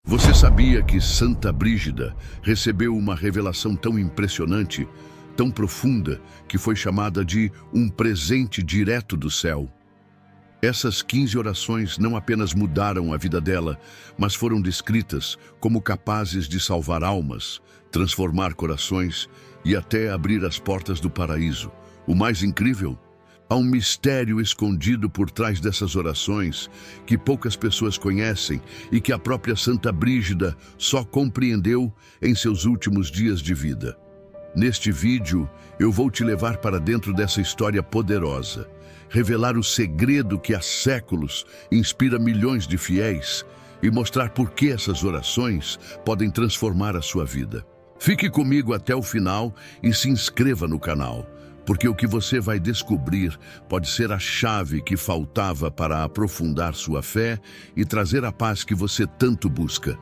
Você sabia que Santa Brígida recebeu uma revelação tão impressionante, tão profunda, que foi chamada de um presente direto do céu? Essas 15 orações não apenas mudaram a vida dela, mas foram descritas como capazes de salvar almas, transformar corações e até abrir as portas do paraíso. O mais incrível? Há um mistério escondido por trás dessas orações que poucas pessoas conhecem e que a própria Santa Brígida só compreendeu em seus últimos dias de vida. Neste vídeo, eu vou te levar para dentro dessa história poderosa, revelar o segredo que há séculos inspira milhões de fiéis e mostrar por que essas orações podem transformar a sua vida. Fique comigo até o final e se inscreva no canal, porque o que você vai descobrir pode ser a chave que faltava para aprofundar sua fé e trazer a paz que você tanto busca.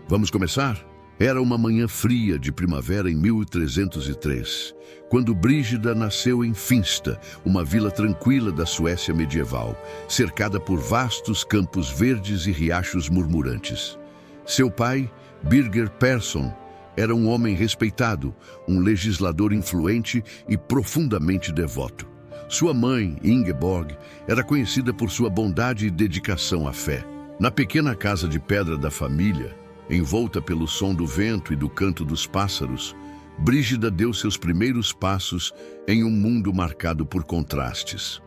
Vamos começar? Era uma manhã fria de primavera em 1303, quando Brígida nasceu em Finsta, uma vila tranquila da Suécia medieval, cercada por vastos campos verdes e riachos murmurantes. Seu pai, Birger Persson, era um homem respeitado, um legislador influente e profundamente devoto. Sua mãe, Ingeborg, era conhecida por sua bondade e dedicação à fé. Na pequena casa de pedra da família, envolta pelo som do vento e do canto dos pássaros, Brígida deu seus primeiros passos em um mundo marcado por contrastes.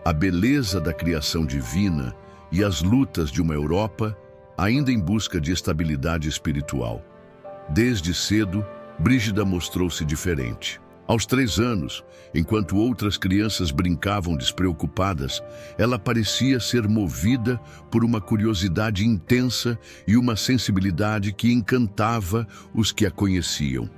A beleza da criação divina e as lutas de uma Europa ainda em busca de estabilidade espiritual. Desde cedo, Brígida mostrou-se diferente. Aos 3 anos, enquanto outras crianças brincavam despreocupadas, ela parecia ser movida por uma curiosidade intensa e uma sensibilidade que encantava os que a conheciam.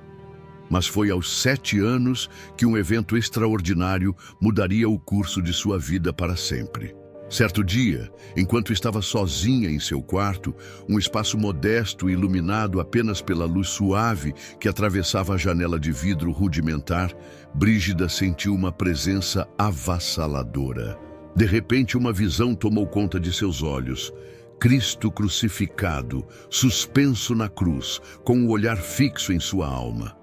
Mas foi aos 7 anos que um evento extraordinário mudaria o curso de sua vida para sempre. Certo dia, enquanto estava sozinha em seu quarto, um espaço modesto e iluminado apenas pela luz suave que atravessava a janela de vidro rudimentar, Brígida sentiu uma presença avassaladora. De repente, uma visão tomou conta de seus olhos. Cristo crucificado, suspenso na cruz, com o olhar fixo em sua alma.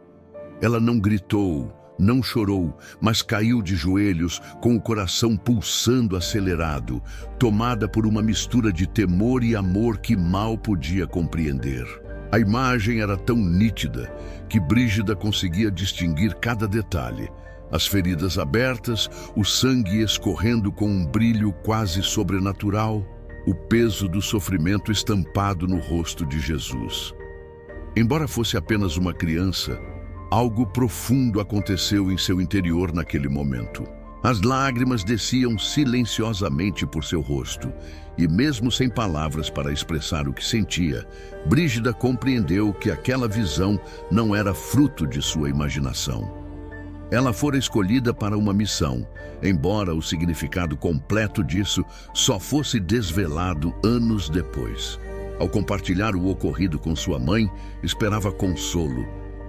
Ela não gritou, não chorou, mas caiu de joelhos com o coração pulsando acelerado, tomada por uma mistura de temor e amor que mal podia compreender. A imagem era tão nítida que Brígida conseguia distinguir cada detalhe. As feridas abertas, o sangue escorrendo com um brilho quase sobrenatural, o peso do sofrimento estampado no rosto de Jesus. Embora fosse apenas uma criança, algo profundo aconteceu em seu interior naquele momento. As lágrimas desciam silenciosamente por seu rosto, e mesmo sem palavras para expressar o que sentia, Brígida compreendeu que aquela visão não era fruto de sua imaginação. Ela fora escolhida para uma missão, embora o significado completo disso só fosse desvelado anos depois. Ao compartilhar o ocorrido com sua mãe, esperava consolo,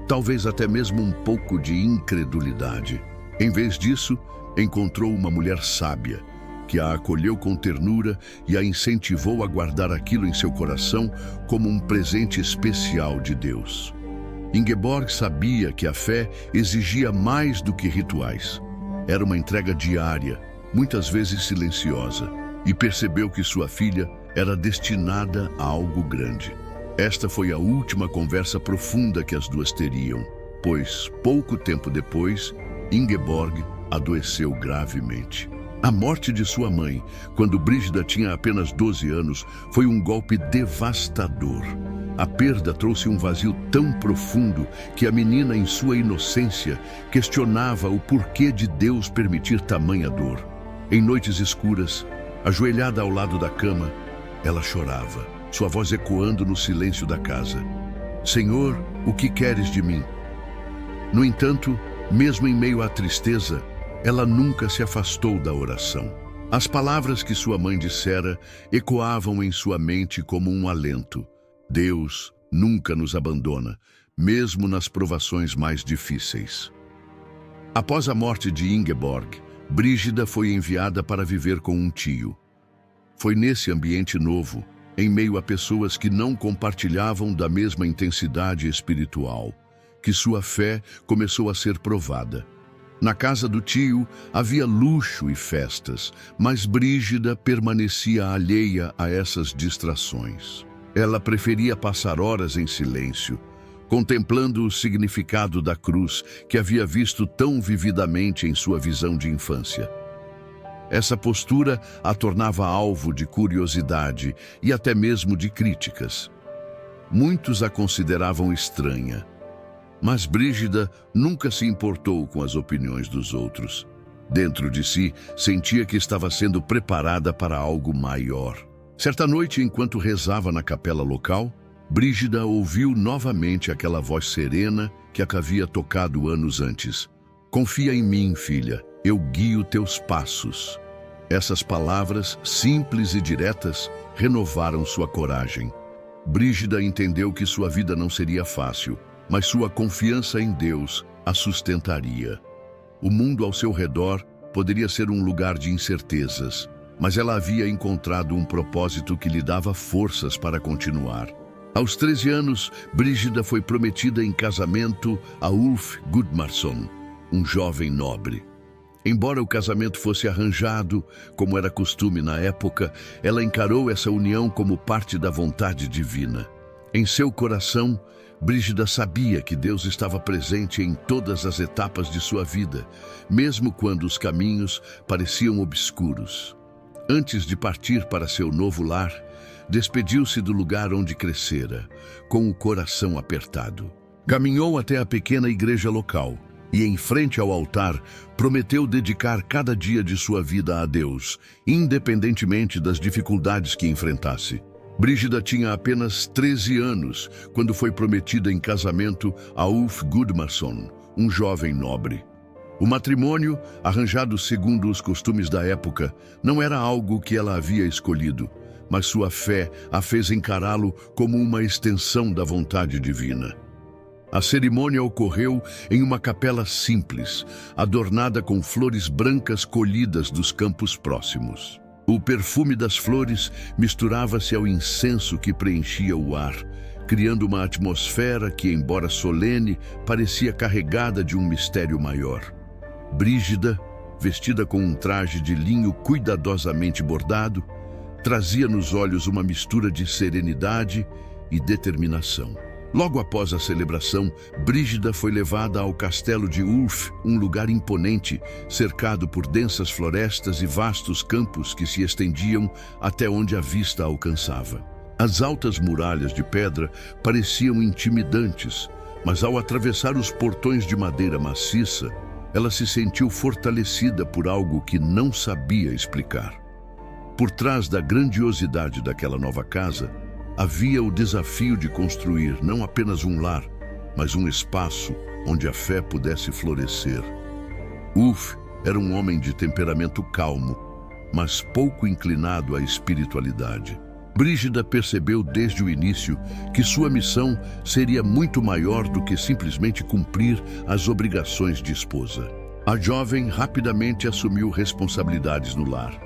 talvez até mesmo um pouco de incredulidade. Em vez disso, encontrou uma mulher sábia, que a acolheu com ternura e a incentivou a guardar aquilo em seu coração como um presente especial de Deus. Ingeborg sabia que a fé exigia mais do que rituais. Era uma entrega diária, muitas vezes silenciosa, e percebeu que sua filha era destinada a algo grande. Esta foi a última conversa profunda que as duas teriam, pois, pouco tempo depois, Ingeborg adoeceu gravemente. A morte de sua mãe, quando Brígida tinha apenas 12 anos, foi um golpe devastador. A perda trouxe um vazio tão profundo que a menina, em sua inocência, questionava o porquê de Deus permitir tamanha dor. Em noites escuras, ajoelhada ao lado da cama, ela chorava, sua voz ecoando no silêncio da casa. Senhor, o que queres de mim? No entanto, mesmo em meio à tristeza, ela nunca se afastou da oração. As palavras que sua mãe dissera ecoavam em sua mente como um alento. Deus nunca nos abandona, mesmo nas provações mais difíceis. Após a morte de Ingeborg, Brígida foi enviada para viver com um tio. Foi nesse ambiente novo, em meio a pessoas que não compartilhavam da mesma intensidade espiritual, que sua fé começou a ser provada. Na casa do tio havia luxo e festas, mas Brígida permanecia alheia a essas distrações. Ela preferia passar horas em silêncio, contemplando o significado da cruz que havia visto tão vividamente em sua visão de infância. Essa postura a tornava alvo de curiosidade e até mesmo de críticas. Muitos a consideravam estranha, mas Brígida nunca se importou com as opiniões dos outros. Dentro de si, sentia que estava sendo preparada para algo maior. Certa noite, enquanto rezava na capela local, Brígida ouviu novamente aquela voz serena que a havia tocado anos antes. "Confia em mim, filha, eu guio teus passos." Essas palavras, simples e diretas, renovaram sua coragem. Brígida entendeu que sua vida não seria fácil, mas sua confiança em Deus a sustentaria. O mundo ao seu redor poderia ser um lugar de incertezas, mas ela havia encontrado um propósito que lhe dava forças para continuar. Aos 13 anos, Brígida foi prometida em casamento a Ulf Gudmarsson, um jovem nobre. Embora o casamento fosse arranjado, como era costume na época, ela encarou essa união como parte da vontade divina. Em seu coração, Brígida sabia que Deus estava presente em todas as etapas de sua vida, mesmo quando os caminhos pareciam obscuros. Antes de partir para seu novo lar, despediu-se do lugar onde crescera, com o coração apertado. Caminhou até a pequena igreja local e, em frente ao altar, prometeu dedicar cada dia de sua vida a Deus, independentemente das dificuldades que enfrentasse. Brígida tinha apenas 13 anos quando foi prometida em casamento a Ulf Gudmarsson, um jovem nobre. O matrimônio, arranjado segundo os costumes da época, não era algo que ela havia escolhido, mas sua fé a fez encará-lo como uma extensão da vontade divina. A cerimônia ocorreu em uma capela simples, adornada com flores brancas colhidas dos campos próximos. O perfume das flores misturava-se ao incenso que preenchia o ar, criando uma atmosfera que, embora solene, parecia carregada de um mistério maior. Brígida, vestida com um traje de linho cuidadosamente bordado, trazia nos olhos uma mistura de serenidade e determinação. Logo após a celebração, Brígida foi levada ao castelo de Ulf, um lugar imponente, cercado por densas florestas e vastos campos que se estendiam até onde a vista alcançava. As altas muralhas de pedra pareciam intimidantes, mas ao atravessar os portões de madeira maciça, ela se sentiu fortalecida por algo que não sabia explicar. Por trás da grandiosidade daquela nova casa, havia o desafio de construir não apenas um lar, mas um espaço onde a fé pudesse florescer. Ulf era um homem de temperamento calmo, mas pouco inclinado à espiritualidade. Brígida percebeu desde o início que sua missão seria muito maior do que simplesmente cumprir as obrigações de esposa. A jovem rapidamente assumiu responsabilidades no lar.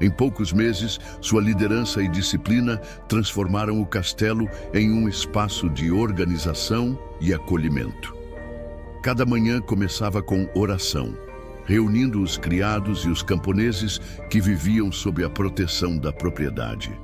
Em poucos meses, sua liderança e disciplina transformaram o castelo em um espaço de organização e acolhimento. Cada manhã começava com oração, reunindo os criados e os camponeses que viviam sob a proteção da propriedade.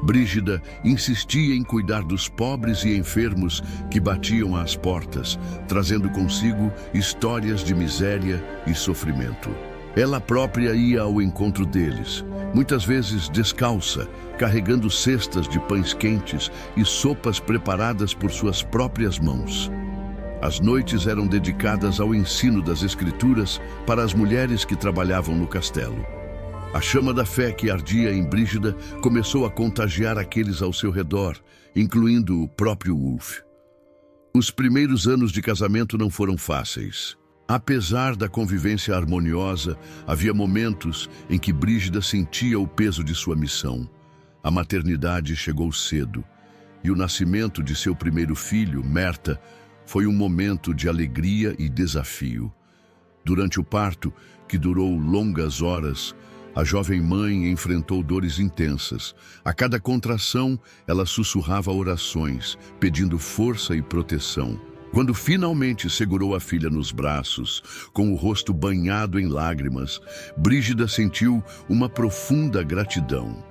Brígida insistia em cuidar dos pobres e enfermos que batiam às portas, trazendo consigo histórias de miséria e sofrimento. Ela própria ia ao encontro deles, muitas vezes descalça, carregando cestas de pães quentes e sopas preparadas por suas próprias mãos. As noites eram dedicadas ao ensino das Escrituras para as mulheres que trabalhavam no castelo. A chama da fé que ardia em Brígida começou a contagiar aqueles ao seu redor, incluindo o próprio Ulf. Os primeiros anos de casamento não foram fáceis. Apesar da convivência harmoniosa, havia momentos em que Brígida sentia o peso de sua missão. A maternidade chegou cedo, e o nascimento de seu primeiro filho, Merta, foi um momento de alegria e desafio. Durante o parto, que durou longas horas, A jovem mãe enfrentou dores intensas. A cada contração, ela sussurrava orações, pedindo força e proteção. Quando finalmente segurou a filha nos braços, com o rosto banhado em lágrimas, Brígida sentiu uma profunda gratidão.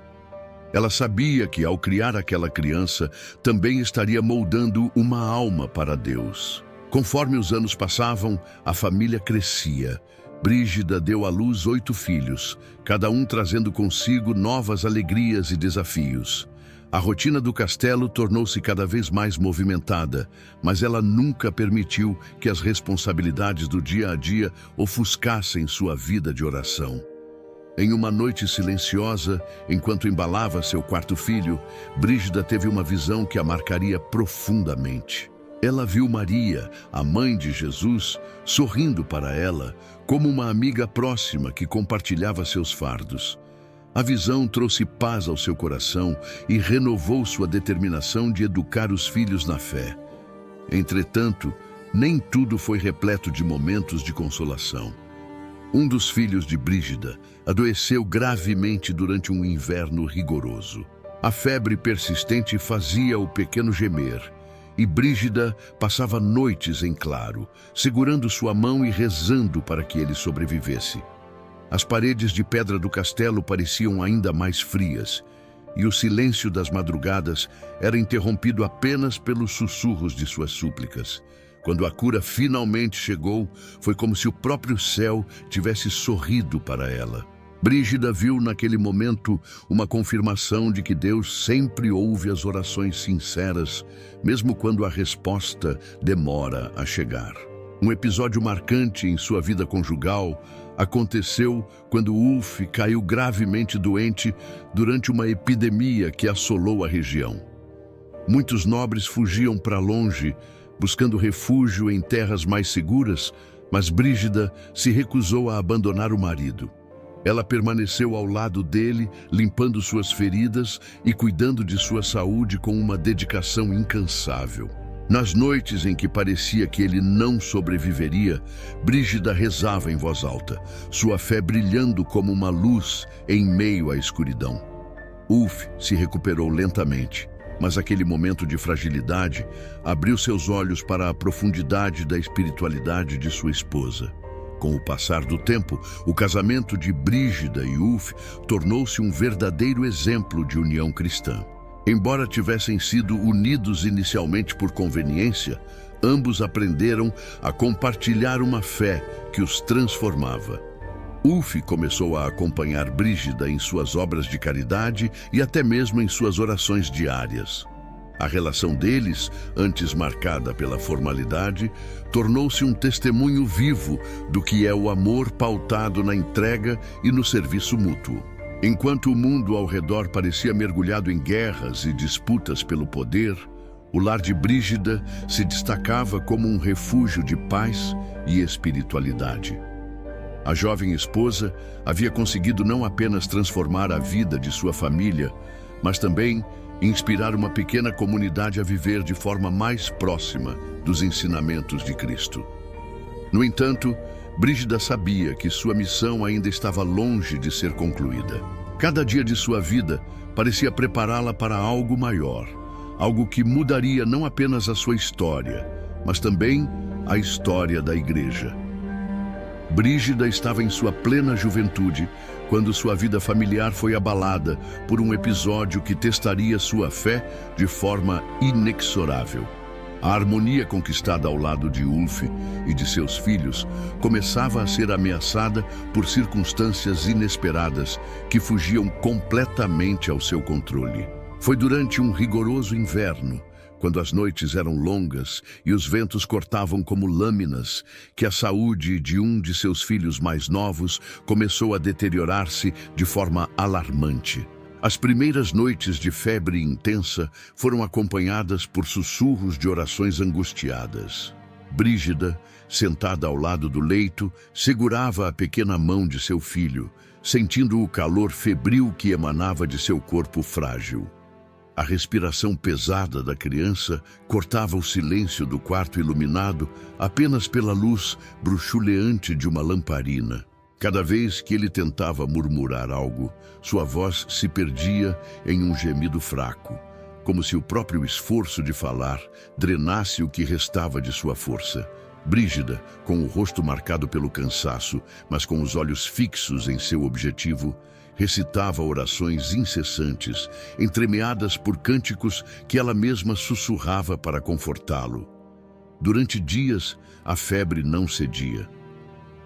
Ela sabia que, ao criar aquela criança, também estaria moldando uma alma para Deus. Conforme os anos passavam, a família crescia. Brígida deu à luz 8 filhos, cada um trazendo consigo novas alegrias e desafios. A rotina do castelo tornou-se cada vez mais movimentada, mas ela nunca permitiu que as responsabilidades do dia a dia ofuscassem sua vida de oração. Em uma noite silenciosa, enquanto embalava seu quarto filho, Brígida teve uma visão que a marcaria profundamente. Ela viu Maria, a mãe de Jesus, sorrindo para ela, como uma amiga próxima que compartilhava seus fardos. A visão trouxe paz ao seu coração e renovou sua determinação de educar os filhos na fé. Entretanto, nem tudo foi repleto de momentos de consolação. Um dos filhos de Brígida adoeceu gravemente durante um inverno rigoroso. A febre persistente fazia o pequeno gemer, e Brígida passava noites em claro, segurando sua mão e rezando para que ele sobrevivesse. As paredes de pedra do castelo pareciam ainda mais frias, e o silêncio das madrugadas era interrompido apenas pelos sussurros de suas súplicas. Quando a cura finalmente chegou, foi como se o próprio céu tivesse sorrido para ela. Brígida viu naquele momento uma confirmação de que Deus sempre ouve as orações sinceras, mesmo quando a resposta demora a chegar. Um episódio marcante em sua vida conjugal aconteceu quando Ulf caiu gravemente doente durante uma epidemia que assolou a região. Muitos nobres fugiam para longe, buscando refúgio em terras mais seguras, mas Brígida se recusou a abandonar o marido. Ela permaneceu ao lado dele, limpando suas feridas e cuidando de sua saúde com uma dedicação incansável. Nas noites em que parecia que ele não sobreviveria, Brígida rezava em voz alta, sua fé brilhando como uma luz em meio à escuridão. Ulf se recuperou lentamente, mas aquele momento de fragilidade abriu seus olhos para a profundidade da espiritualidade de sua esposa. Com o passar do tempo, o casamento de Brígida e Ulf tornou-se um verdadeiro exemplo de união cristã. Embora tivessem sido unidos inicialmente por conveniência, ambos aprenderam a compartilhar uma fé que os transformava. Ulf começou a acompanhar Brígida em suas obras de caridade e até mesmo em suas orações diárias. A relação deles, antes marcada pela formalidade, tornou-se um testemunho vivo do que é o amor pautado na entrega e no serviço mútuo. Enquanto o mundo ao redor parecia mergulhado em guerras e disputas pelo poder, o lar de Brígida se destacava como um refúgio de paz e espiritualidade. A jovem esposa havia conseguido não apenas transformar a vida de sua família, mas também inspirar uma pequena comunidade a viver de forma mais próxima dos ensinamentos de Cristo. No entanto, Brígida sabia que sua missão ainda estava longe de ser concluída. Cada dia de sua vida parecia prepará-la para algo maior, algo que mudaria não apenas a sua história, mas também a história da Igreja. Brígida estava em sua plena juventude quando sua vida familiar foi abalada por um episódio que testaria sua fé de forma inexorável. A harmonia conquistada ao lado de Ulf e de seus filhos começava a ser ameaçada por circunstâncias inesperadas que fugiam completamente ao seu controle. Foi durante um rigoroso inverno, quando as noites eram longas e os ventos cortavam como lâminas, que a saúde de um de seus filhos mais novos começou a deteriorar-se de forma alarmante. As primeiras noites de febre intensa foram acompanhadas por sussurros de orações angustiadas. Brígida, sentada ao lado do leito, segurava a pequena mão de seu filho, sentindo o calor febril que emanava de seu corpo frágil. A respiração pesada da criança cortava o silêncio do quarto iluminado apenas pela luz bruxuleante de uma lamparina. Cada vez que ele tentava murmurar algo, sua voz se perdia em um gemido fraco, como se o próprio esforço de falar drenasse o que restava de sua força. Brígida, com o rosto marcado pelo cansaço, mas com os olhos fixos em seu objetivo, recitava orações incessantes, entremeadas por cânticos que ela mesma sussurrava para confortá-lo. Durante dias, a febre não cedia.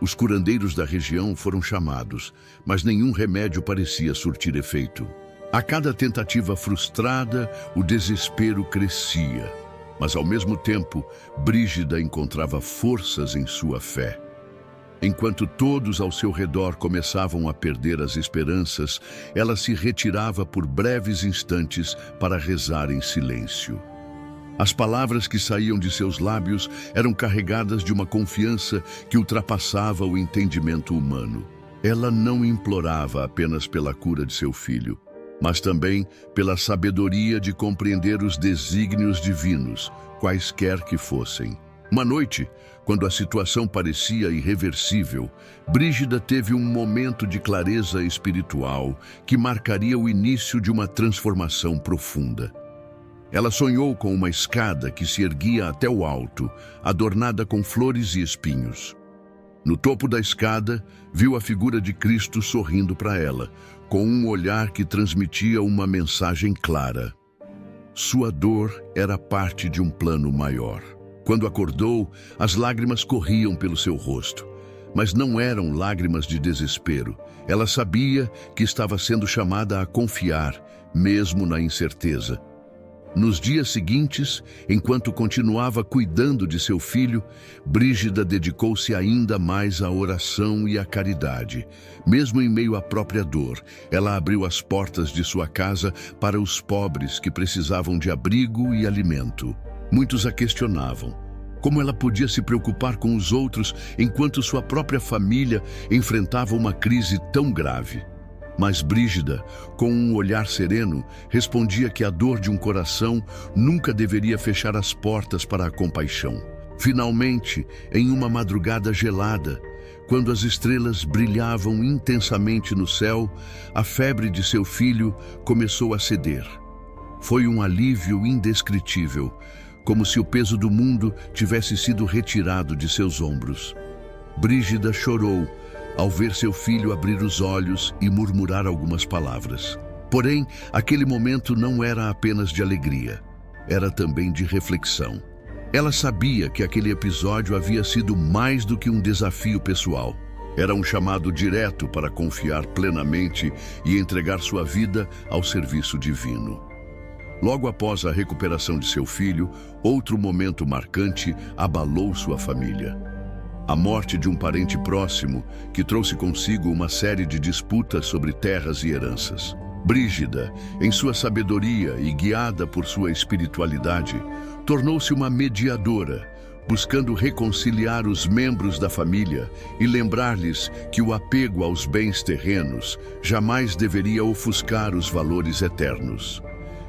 Os curandeiros da região foram chamados, mas nenhum remédio parecia surtir efeito. A cada tentativa frustrada, o desespero crescia. Mas, ao mesmo tempo, Brígida encontrava forças em sua fé. Enquanto todos ao seu redor começavam a perder as esperanças, ela se retirava por breves instantes para rezar em silêncio. As palavras que saíam de seus lábios eram carregadas de uma confiança que ultrapassava o entendimento humano. Ela não implorava apenas pela cura de seu filho, mas também pela sabedoria de compreender os desígnios divinos, quaisquer que fossem. Uma noite, quando a situação parecia irreversível, Brígida teve um momento de clareza espiritual que marcaria o início de uma transformação profunda. Ela sonhou com uma escada que se erguia até o alto, adornada com flores e espinhos. No topo da escada, viu a figura de Cristo sorrindo para ela, com um olhar que transmitia uma mensagem clara. Sua dor era parte de um plano maior. Quando acordou, as lágrimas corriam pelo seu rosto, mas não eram lágrimas de desespero. Ela sabia que estava sendo chamada a confiar, mesmo na incerteza. Nos dias seguintes, enquanto continuava cuidando de seu filho, Brígida dedicou-se ainda mais à oração e à caridade. Mesmo em meio à própria dor, ela abriu as portas de sua casa para os pobres que precisavam de abrigo e alimento. Muitos a questionavam. Como ela podia se preocupar com os outros enquanto sua própria família enfrentava uma crise tão grave? Mas Brígida, com um olhar sereno, respondia que a dor de um coração nunca deveria fechar as portas para a compaixão. Finalmente, em uma madrugada gelada, quando as estrelas brilhavam intensamente no céu, a febre de seu filho começou a ceder. Foi um alívio indescritível, como se o peso do mundo tivesse sido retirado de seus ombros. Brígida chorou ao ver seu filho abrir os olhos e murmurar algumas palavras. Porém, aquele momento não era apenas de alegria, era também de reflexão. Ela sabia que aquele episódio havia sido mais do que um desafio pessoal. Era um chamado direto para confiar plenamente e entregar sua vida ao serviço divino. Logo após a recuperação de seu filho, outro momento marcante abalou sua família. A morte de um parente próximo que trouxe consigo uma série de disputas sobre terras e heranças. Brígida, em sua sabedoria e guiada por sua espiritualidade, tornou-se uma mediadora, buscando reconciliar os membros da família e lembrar-lhes que o apego aos bens terrenos jamais deveria ofuscar os valores eternos.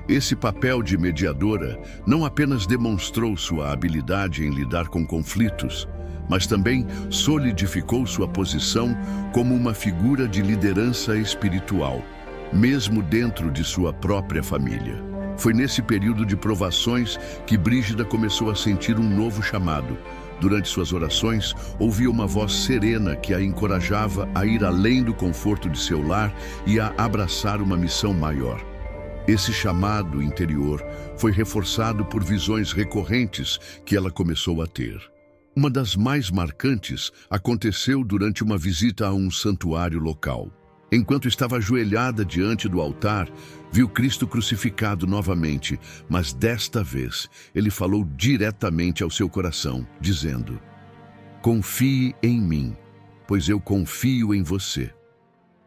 Esse papel de mediadora não apenas demonstrou sua habilidade em lidar com conflitos, mas também solidificou sua posição como uma figura de liderança espiritual, mesmo dentro de sua própria família. Foi nesse período de provações que Brígida começou a sentir um novo chamado. Durante suas orações, ouvia uma voz serena que a encorajava a ir além do conforto de seu lar e a abraçar uma missão maior. Esse chamado interior foi reforçado por visões recorrentes que ela começou a ter. Uma das mais marcantes aconteceu durante uma visita a um santuário local. Enquanto estava ajoelhada diante do altar, viu Cristo crucificado novamente, mas desta vez ele falou diretamente ao seu coração, dizendo: "Confie em mim, pois eu confio em você."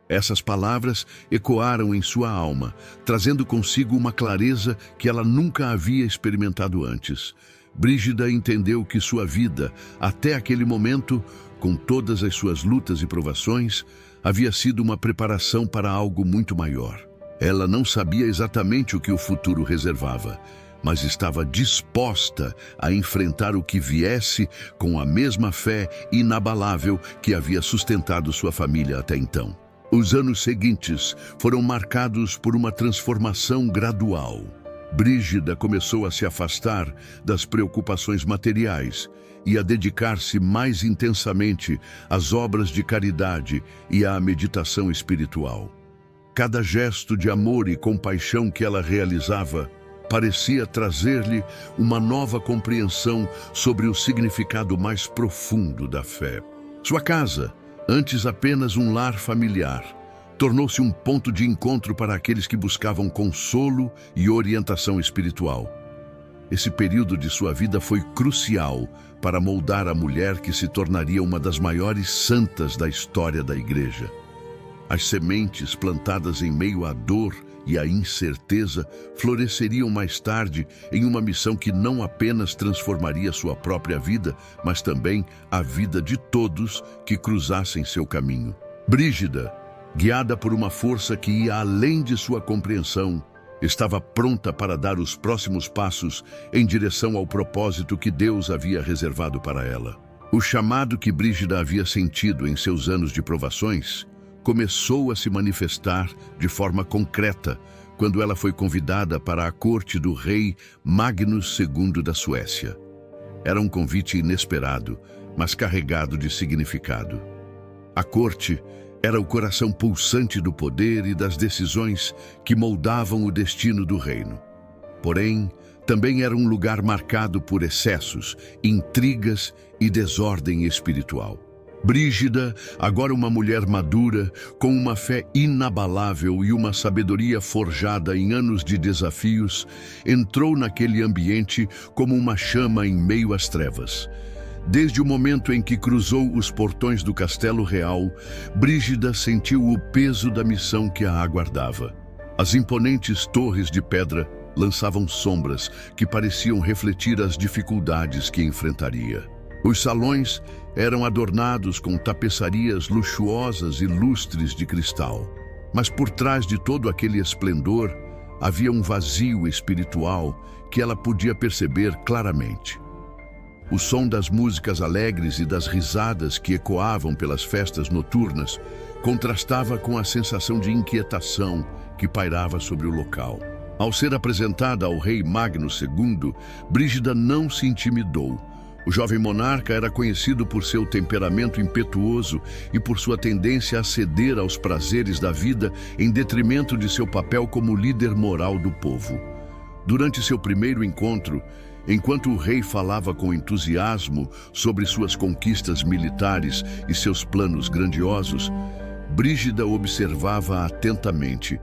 Essas palavras ecoaram em sua alma, trazendo consigo uma clareza que ela nunca havia experimentado antes. Brígida entendeu que sua vida, até aquele momento, com todas as suas lutas e provações, havia sido uma preparação para algo muito maior. Ela não sabia exatamente o que o futuro reservava, mas estava disposta a enfrentar o que viesse com a mesma fé inabalável que havia sustentado sua família até então. Os anos seguintes foram marcados por uma transformação gradual. Brígida começou a se afastar das preocupações materiais e a dedicar-se mais intensamente às obras de caridade e à meditação espiritual. Cada gesto de amor e compaixão que ela realizava parecia trazer-lhe uma nova compreensão sobre o significado mais profundo da fé. Sua casa, antes apenas um lar familiar, tornou-se um ponto de encontro para aqueles que buscavam consolo e orientação espiritual. Esse período de sua vida foi crucial para moldar a mulher que se tornaria uma das maiores santas da história da Igreja. As sementes plantadas em meio à dor e à incerteza floresceriam mais tarde em uma missão que não apenas transformaria sua própria vida, mas também a vida de todos que cruzassem seu caminho. Brígida, guiada por uma força que ia além de sua compreensão, estava pronta para dar os próximos passos em direção ao propósito que Deus havia reservado para ela. O chamado que Brígida havia sentido em seus anos de provações começou a se manifestar de forma concreta quando ela foi convidada para a corte do rei Magnus II da Suécia. Era um convite inesperado, mas carregado de significado. A corte era o coração pulsante do poder e das decisões que moldavam o destino do reino. Porém, também era um lugar marcado por excessos, intrigas e desordem espiritual. Brígida, agora uma mulher madura, com uma fé inabalável e uma sabedoria forjada em anos de desafios, entrou naquele ambiente como uma chama em meio às trevas. Desde o momento em que cruzou os portões do Castelo Real, Brígida sentiu o peso da missão que a aguardava. As imponentes torres de pedra lançavam sombras que pareciam refletir as dificuldades que enfrentaria. Os salões eram adornados com tapeçarias luxuosas e lustres de cristal. Mas por trás de todo aquele esplendor, havia um vazio espiritual que ela podia perceber claramente. O som das músicas alegres e das risadas que ecoavam pelas festas noturnas contrastava com a sensação de inquietação que pairava sobre o local. Ao ser apresentada ao rei Magnus II, Brígida não se intimidou. O jovem monarca era conhecido por seu temperamento impetuoso e por sua tendência a ceder aos prazeres da vida em detrimento de seu papel como líder moral do povo. Durante seu primeiro encontro, enquanto o rei falava com entusiasmo sobre suas conquistas militares e seus planos grandiosos, Brígida observava atentamente,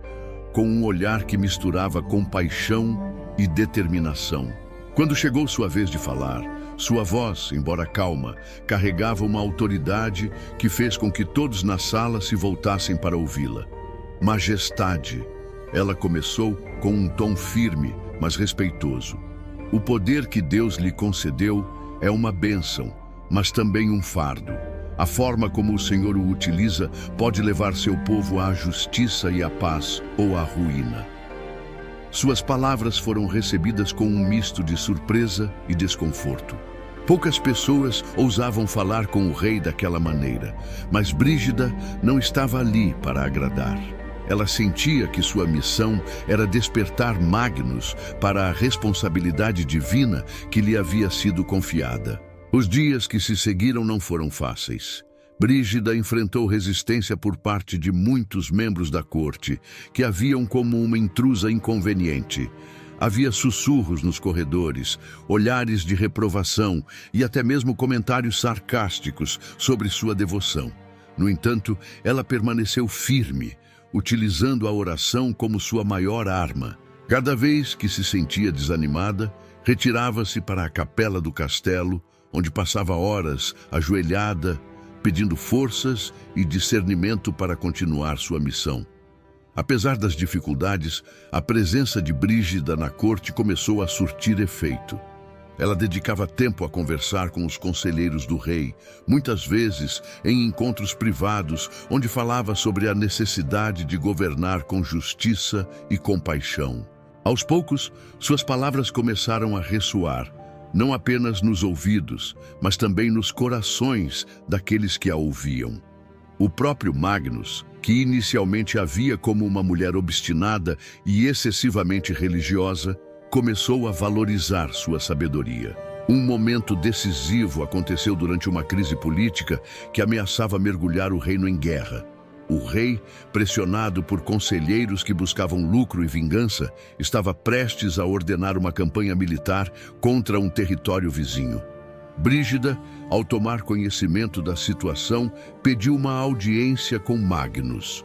com um olhar que misturava compaixão e determinação. Quando chegou sua vez de falar, sua voz, embora calma, carregava uma autoridade que fez com que todos na sala se voltassem para ouvi-la. Majestade, ela começou com um tom firme, mas respeitoso. O poder que Deus lhe concedeu é uma bênção, mas também um fardo. A forma como o Senhor o utiliza pode levar seu povo à justiça e à paz ou à ruína. Suas palavras foram recebidas com um misto de surpresa e desconforto. Poucas pessoas ousavam falar com o rei daquela maneira, mas Brígida não estava ali para agradar. Ela sentia que sua missão era despertar Magnus para a responsabilidade divina que lhe havia sido confiada. Os dias que se seguiram não foram fáceis. Brígida enfrentou resistência por parte de muitos membros da corte, que a viam como uma intrusa inconveniente. Havia sussurros nos corredores, olhares de reprovação e até mesmo comentários sarcásticos sobre sua devoção. No entanto, ela permaneceu firme, utilizando a oração como sua maior arma. Cada vez que se sentia desanimada, retirava-se para a capela do castelo, onde passava horas ajoelhada, pedindo forças e discernimento para continuar sua missão. Apesar das dificuldades, a presença de Brígida na corte começou a surtir efeito. Ela dedicava tempo a conversar com os conselheiros do rei, muitas vezes em encontros privados, onde falava sobre a necessidade de governar com justiça e compaixão. Aos poucos, suas palavras começaram a ressoar, não apenas nos ouvidos, mas também nos corações daqueles que a ouviam. O próprio Magnus, que inicialmente a via como uma mulher obstinada e excessivamente religiosa, começou a valorizar sua sabedoria. Um momento decisivo aconteceu durante uma crise política que ameaçava mergulhar o reino em guerra. O rei, pressionado por conselheiros que buscavam lucro e vingança, estava prestes a ordenar uma campanha militar contra um território vizinho. Brígida, ao tomar conhecimento da situação, pediu uma audiência com Magnus.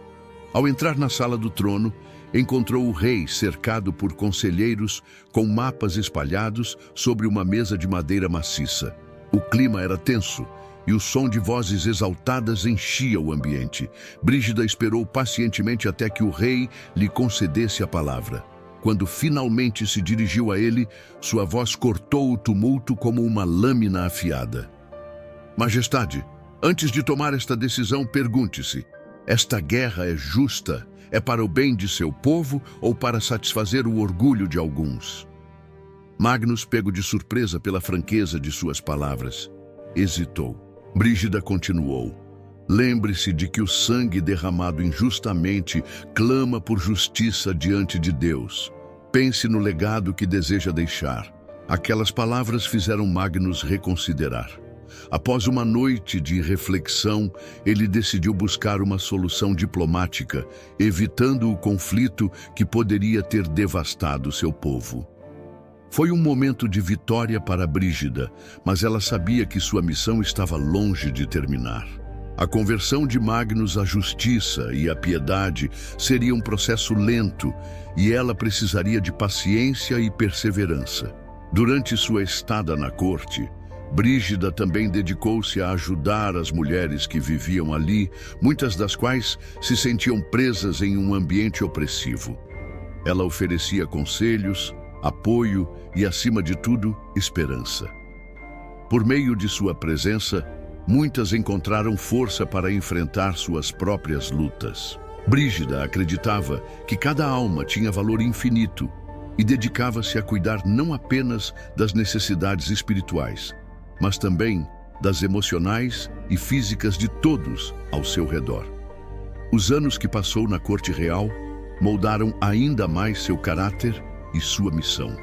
Ao entrar na sala do trono, encontrou o rei cercado por conselheiros com mapas espalhados sobre uma mesa de madeira maciça. O clima era tenso e o som de vozes exaltadas enchia o ambiente. Brígida esperou pacientemente até que o rei lhe concedesse a palavra. Quando finalmente se dirigiu a ele, sua voz cortou o tumulto como uma lâmina afiada. Majestade, antes de tomar esta decisão, pergunte-se: esta guerra é justa? É para o bem de seu povo ou para satisfazer o orgulho de alguns? Magnus, pego de surpresa pela franqueza de suas palavras, hesitou. Brígida continuou: lembre-se de que o sangue derramado injustamente clama por justiça diante de Deus. Pense no legado que deseja deixar. Aquelas palavras fizeram Magnus reconsiderar. Após uma noite de reflexão, ele decidiu buscar uma solução diplomática, evitando o conflito que poderia ter devastado seu povo. Foi um momento de vitória para Brígida, mas ela sabia que sua missão estava longe de terminar. A conversão de Magnus à justiça e à piedade seria um processo lento e ela precisaria de paciência e perseverança. Durante sua estada na corte, Brígida também dedicou-se a ajudar as mulheres que viviam ali, muitas das quais se sentiam presas em um ambiente opressivo. Ela oferecia conselhos, apoio e, acima de tudo, esperança. Por meio de sua presença, muitas encontraram força para enfrentar suas próprias lutas. Brígida acreditava que cada alma tinha valor infinito e dedicava-se a cuidar não apenas das necessidades espirituais, mas também das emocionais e físicas de todos ao seu redor. Os anos que passou na corte real moldaram ainda mais seu caráter e sua missão.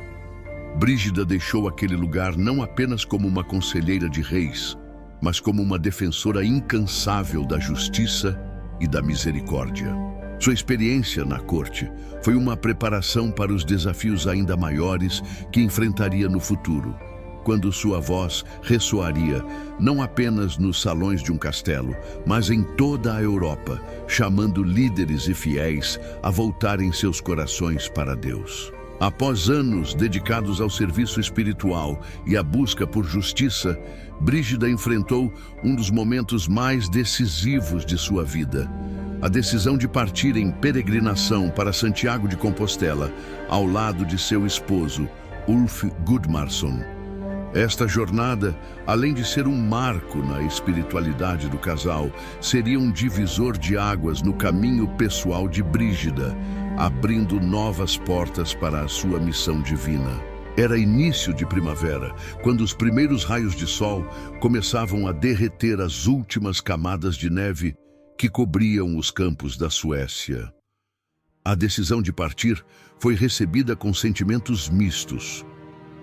Brígida deixou aquele lugar não apenas como uma conselheira de reis, mas como uma defensora incansável da justiça e da misericórdia. Sua experiência na corte foi uma preparação para os desafios ainda maiores que enfrentaria no futuro, quando sua voz ressoaria não apenas nos salões de um castelo, mas em toda a Europa, chamando líderes e fiéis a voltarem seus corações para Deus. Após anos dedicados ao serviço espiritual e à busca por justiça, Brígida enfrentou um dos momentos mais decisivos de sua vida: a decisão de partir em peregrinação para Santiago de Compostela, ao lado de seu esposo, Ulf Gudmarsson. Esta jornada, além de ser um marco na espiritualidade do casal, seria um divisor de águas no caminho pessoal de Brígida, abrindo novas portas para a sua missão divina. Era início de primavera, quando os primeiros raios de sol começavam a derreter as últimas camadas de neve que cobriam os campos da Suécia. A decisão de partir foi recebida com sentimentos mistos.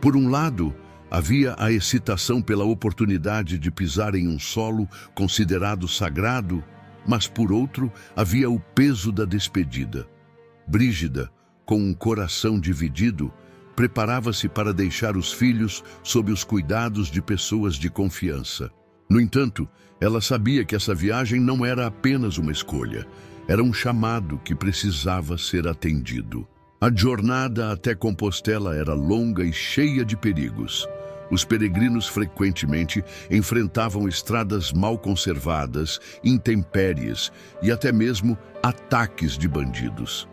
Por um lado, havia a excitação pela oportunidade de pisar em um solo considerado sagrado, mas por outro, havia o peso da despedida. Brígida, com um coração dividido, preparava-se para deixar os filhos sob os cuidados de pessoas de confiança. No entanto, ela sabia que essa viagem não era apenas uma escolha, era um chamado que precisava ser atendido. A jornada até Compostela era longa e cheia de perigos. Os peregrinos frequentemente enfrentavam estradas mal conservadas, intempéries e até mesmo ataques de bandidos.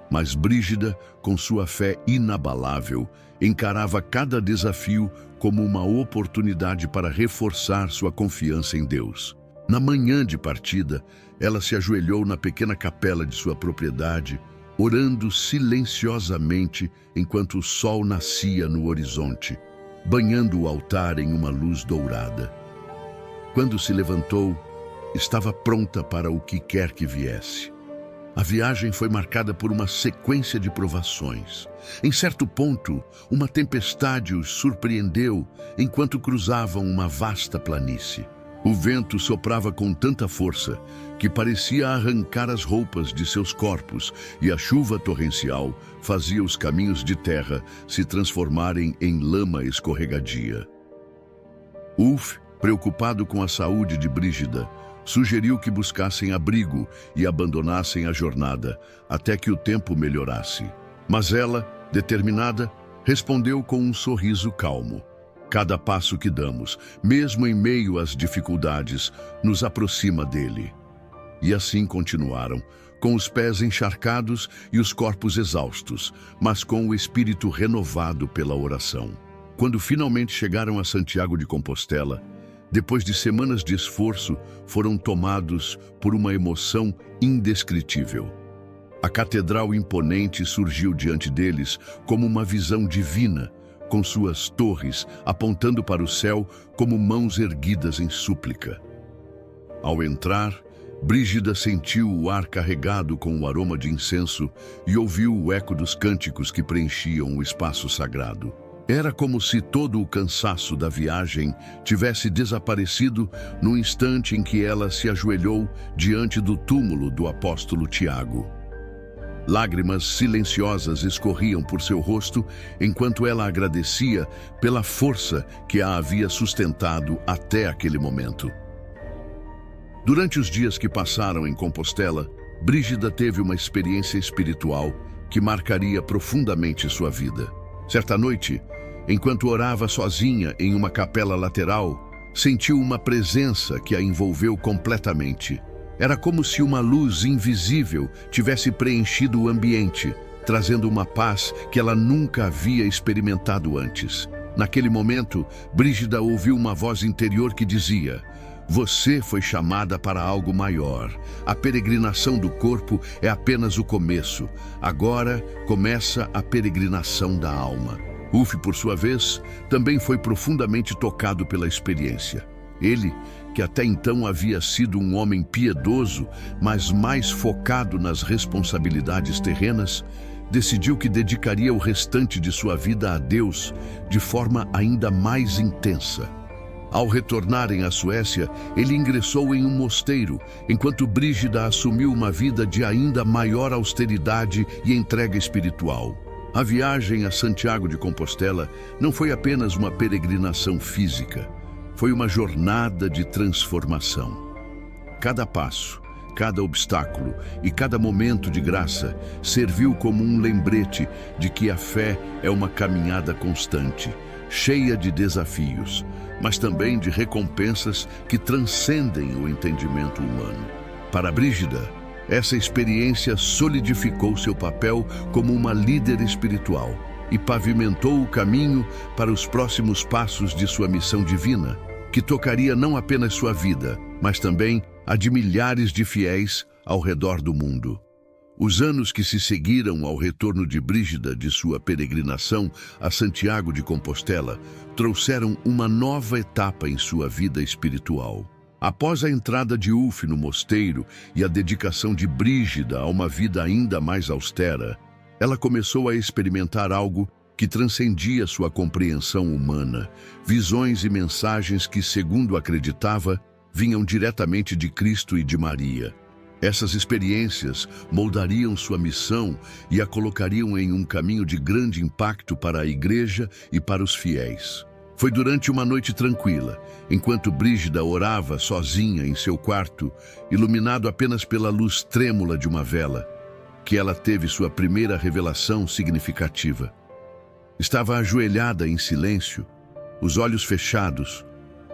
Mas Brígida, com sua fé inabalável, encarava cada desafio como uma oportunidade para reforçar sua confiança em Deus. Na manhã de partida, ela se ajoelhou na pequena capela de sua propriedade, orando silenciosamente enquanto o sol nascia no horizonte, banhando o altar em uma luz dourada. Quando se levantou, estava pronta para o que quer que viesse. A viagem foi marcada por uma sequência de provações. Em certo ponto, uma tempestade os surpreendeu enquanto cruzavam uma vasta planície. O vento soprava com tanta força que parecia arrancar as roupas de seus corpos, e a chuva torrencial fazia os caminhos de terra se transformarem em lama escorregadia. Ulf, preocupado com a saúde de Brígida, sugeriu que buscassem abrigo e abandonassem a jornada até que o tempo melhorasse. Mas ela, determinada, respondeu com um sorriso calmo. Cada passo que damos, mesmo em meio às dificuldades, nos aproxima dele. E assim continuaram, com os pés encharcados e os corpos exaustos, mas com o espírito renovado pela oração. Quando finalmente chegaram a Santiago de Compostela, depois de semanas de esforço, foram tomados por uma emoção indescritível. A catedral imponente surgiu diante deles como uma visão divina, com suas torres apontando para o céu como mãos erguidas em súplica. Ao entrar, Brígida sentiu o ar carregado com o aroma de incenso e ouviu o eco dos cânticos que preenchiam o espaço sagrado. Era como se todo o cansaço da viagem tivesse desaparecido no instante em que ela se ajoelhou diante do túmulo do apóstolo Tiago. Lágrimas silenciosas escorriam por seu rosto enquanto ela agradecia pela força que a havia sustentado até aquele momento. Durante os dias que passaram em Compostela, Brígida teve uma experiência espiritual que marcaria profundamente sua vida. Certa noite, enquanto orava sozinha em uma capela lateral, sentiu uma presença que a envolveu completamente. Era como se uma luz invisível tivesse preenchido o ambiente, trazendo uma paz que ela nunca havia experimentado antes. Naquele momento, Brígida ouviu uma voz interior que dizia: "Você foi chamada para algo maior. A peregrinação do corpo é apenas o começo. Agora começa a peregrinação da alma." Ulf, por sua vez, também foi profundamente tocado pela experiência. Ele, que até então havia sido um homem piedoso, mas mais focado nas responsabilidades terrenas, decidiu que dedicaria o restante de sua vida a Deus de forma ainda mais intensa. Ao retornarem à Suécia, ele ingressou em um mosteiro, enquanto Brígida assumiu uma vida de ainda maior austeridade e entrega espiritual. A viagem a Santiago de Compostela não foi apenas uma peregrinação física, foi uma jornada de transformação. Cada passo, cada obstáculo e cada momento de graça serviu como um lembrete de que a fé é uma caminhada constante, cheia de desafios, mas também de recompensas que transcendem o entendimento humano. Para Brígida, essa experiência solidificou seu papel como uma líder espiritual e pavimentou o caminho para os próximos passos de sua missão divina, que tocaria não apenas sua vida, mas também a de milhares de fiéis ao redor do mundo. Os anos que se seguiram ao retorno de Brígida de sua peregrinação a Santiago de Compostela trouxeram uma nova etapa em sua vida espiritual. Após a entrada de Ulf no mosteiro e a dedicação de Brígida a uma vida ainda mais austera, ela começou a experimentar algo que transcendia sua compreensão humana, visões e mensagens que, segundo acreditava, vinham diretamente de Cristo e de Maria. Essas experiências moldariam sua missão e a colocariam em um caminho de grande impacto para a igreja e para os fiéis. Foi durante uma noite tranquila, enquanto Brígida orava sozinha em seu quarto, iluminado apenas pela luz trêmula de uma vela, que ela teve sua primeira revelação significativa. Estava ajoelhada em silêncio, os olhos fechados,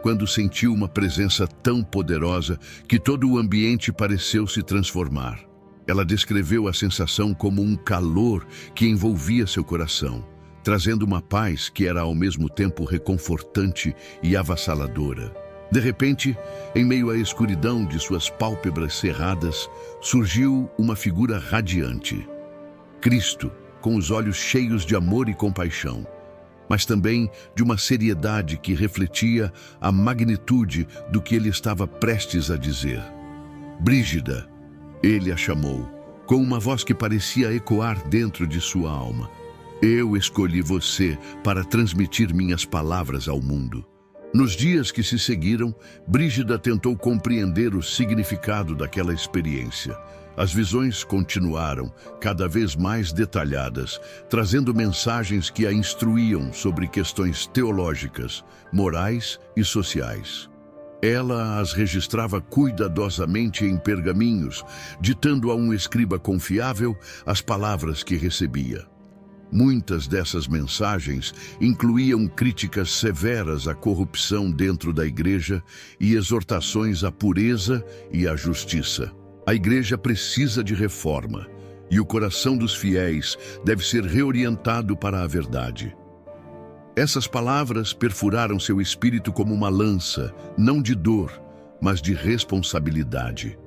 quando sentiu uma presença tão poderosa que todo o ambiente pareceu se transformar. Ela descreveu a sensação como um calor que envolvia seu coração, trazendo uma paz que era ao mesmo tempo reconfortante e avassaladora. De repente, em meio à escuridão de suas pálpebras cerradas, surgiu uma figura radiante. Cristo, com os olhos cheios de amor e compaixão, mas também de uma seriedade que refletia a magnitude do que ele estava prestes a dizer. Brígida, ele a chamou, com uma voz que parecia ecoar dentro de sua alma. Eu escolhi você para transmitir minhas palavras ao mundo. Nos dias que se seguiram, Brígida tentou compreender o significado daquela experiência. As visões continuaram, cada vez mais detalhadas, trazendo mensagens que a instruíam sobre questões teológicas, morais e sociais. Ela as registrava cuidadosamente em pergaminhos, ditando a um escriba confiável as palavras que recebia. Muitas dessas mensagens incluíam críticas severas à corrupção dentro da igreja e exortações à pureza e à justiça. A igreja precisa de reforma e o coração dos fiéis deve ser reorientado para a verdade. Essas palavras perfuraram seu espírito como uma lança, não de dor, mas de responsabilidade.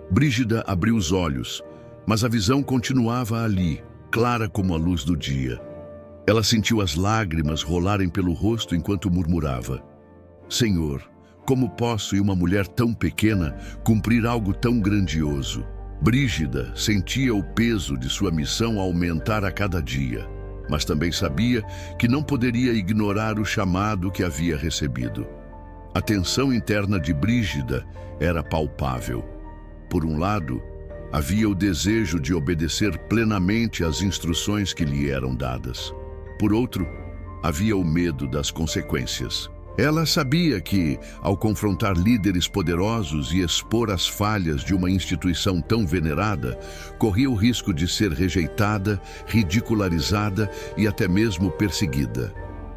Brígida abriu os olhos, mas a visão continuava ali, clara como a luz do dia. Ela sentiu as lágrimas rolarem pelo rosto enquanto murmurava: Senhor, como posso, em uma mulher tão pequena, cumprir algo tão grandioso? Brígida sentia o peso de sua missão aumentar a cada dia, mas também sabia que não poderia ignorar o chamado que havia recebido. A tensão interna de Brígida era palpável. Por um lado, havia o desejo de obedecer plenamente às instruções que lhe eram dadas. Por outro, havia o medo das consequências. Ela sabia que, ao confrontar líderes poderosos e expor as falhas de uma instituição tão venerada, corria o risco de ser rejeitada, ridicularizada e até mesmo perseguida.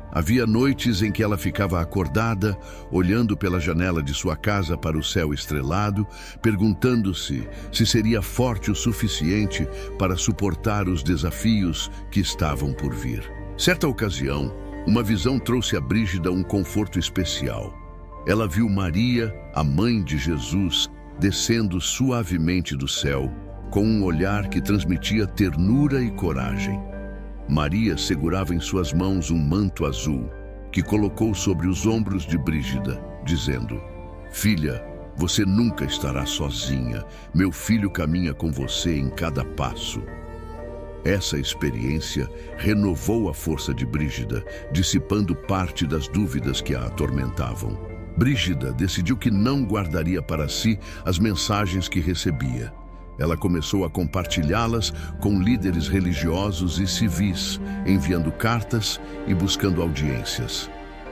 Havia noites em que ela ficava acordada, olhando pela janela de sua casa para o céu estrelado, perguntando-se se seria forte o suficiente para suportar os desafios que estavam por vir. Certa ocasião, uma visão trouxe a Brígida um conforto especial. Ela viu Maria, a mãe de Jesus, descendo suavemente do céu, com um olhar que transmitia ternura e coragem. Maria segurava em suas mãos um manto azul, que colocou sobre os ombros de Brígida, dizendo: Filha, você nunca estará sozinha. Meu filho caminha com você em cada passo. Essa experiência renovou a força de Brígida, dissipando parte das dúvidas que a atormentavam. Brígida decidiu que não guardaria para si as mensagens que recebia. Ela começou a compartilhá-las com líderes religiosos e civis, enviando cartas e buscando audiências.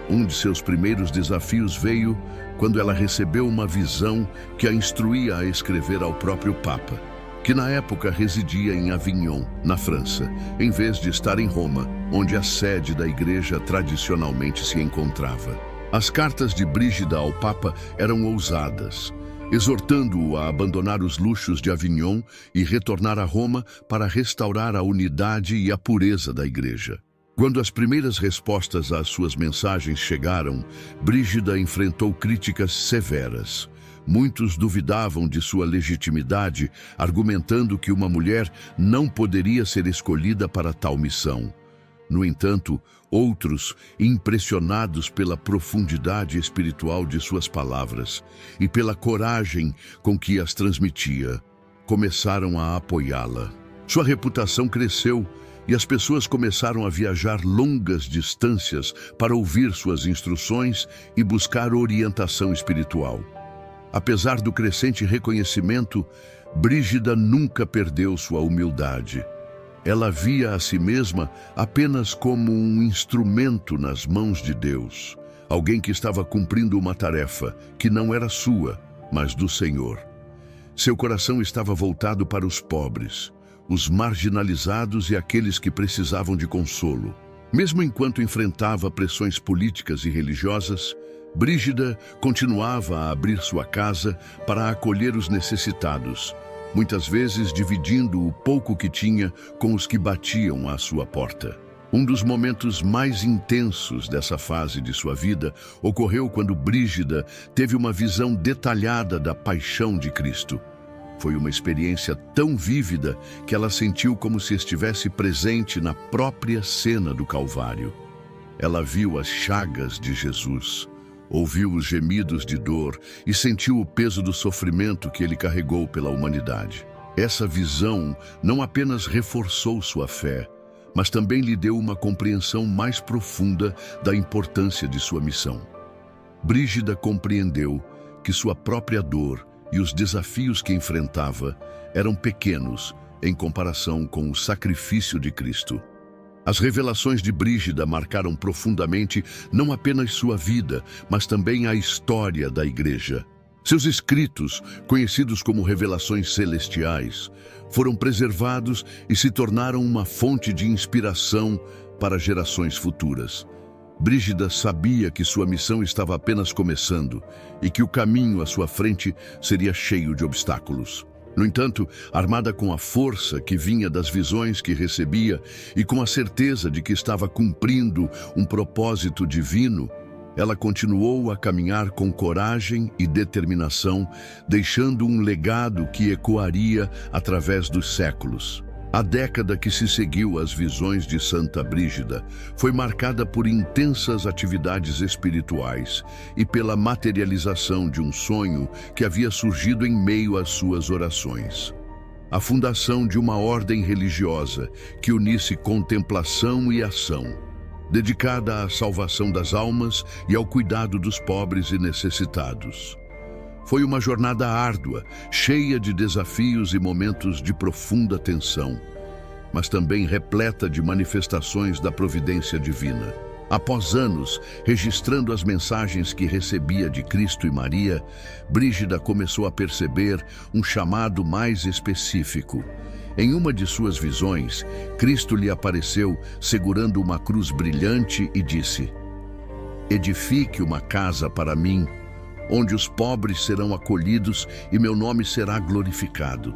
Um de seus primeiros desafios veio quando ela recebeu uma visão que a instruía a escrever ao próprio Papa, que na época residia em Avignon, na França, em vez de estar em Roma, onde a sede da igreja tradicionalmente se encontrava. As cartas de Brígida ao Papa eram ousadas, exortando-o a abandonar os luxos de Avignon e retornar a Roma para restaurar a unidade e a pureza da igreja. Quando as primeiras respostas às suas mensagens chegaram, Brígida enfrentou críticas severas. Muitos duvidavam de sua legitimidade, argumentando que uma mulher não poderia ser escolhida para tal missão. No entanto, outros, impressionados pela profundidade espiritual de suas palavras e pela coragem com que as transmitia, começaram a apoiá-la. Sua reputação cresceu e as pessoas começaram a viajar longas distâncias para ouvir suas instruções e buscar orientação espiritual. Apesar do crescente reconhecimento, Brígida nunca perdeu sua humildade. Ela via a si mesma apenas como um instrumento nas mãos de Deus, alguém que estava cumprindo uma tarefa que não era sua, mas do Senhor. Seu coração estava voltado para os pobres, os marginalizados e aqueles que precisavam de consolo. Mesmo enquanto enfrentava pressões políticas e religiosas, Brígida continuava a abrir sua casa para acolher os necessitados, muitas vezes dividindo o pouco que tinha com os que batiam à sua porta. Um dos momentos mais intensos dessa fase de sua vida ocorreu quando Brígida teve uma visão detalhada da paixão de Cristo. Foi uma experiência tão vívida que ela sentiu como se estivesse presente na própria cena do Calvário. Ela viu as chagas de Jesus, ouviu os gemidos de dor e sentiu o peso do sofrimento que ele carregou pela humanidade. Essa visão não apenas reforçou sua fé, mas também lhe deu uma compreensão mais profunda da importância de sua missão. Brígida compreendeu que sua própria dor e os desafios que enfrentava eram pequenos em comparação com o sacrifício de Cristo. As revelações de Brígida marcaram profundamente não apenas sua vida, mas também a história da Igreja. Seus escritos, conhecidos como Revelações Celestiais, foram preservados e se tornaram uma fonte de inspiração para gerações futuras. Brígida sabia que sua missão estava apenas começando e que o caminho à sua frente seria cheio de obstáculos. No entanto, armada com a força que vinha das visões que recebia e com a certeza de que estava cumprindo um propósito divino, ela continuou a caminhar com coragem e determinação, deixando um legado que ecoaria através dos séculos. A década que se seguiu às visões de Santa Brígida foi marcada por intensas atividades espirituais e pela materialização de um sonho que havia surgido em meio às suas orações. A fundação de uma ordem religiosa que unisse contemplação e ação, dedicada à salvação das almas e ao cuidado dos pobres e necessitados. Foi uma jornada árdua, cheia de desafios e momentos de profunda tensão, mas também repleta de manifestações da providência divina. Após anos registrando as mensagens que recebia de Cristo e Maria, Brígida começou a perceber um chamado mais específico. Em uma de suas visões, Cristo lhe apareceu segurando uma cruz brilhante e disse: "Edifique uma casa para mim, onde os pobres serão acolhidos e meu nome será glorificado."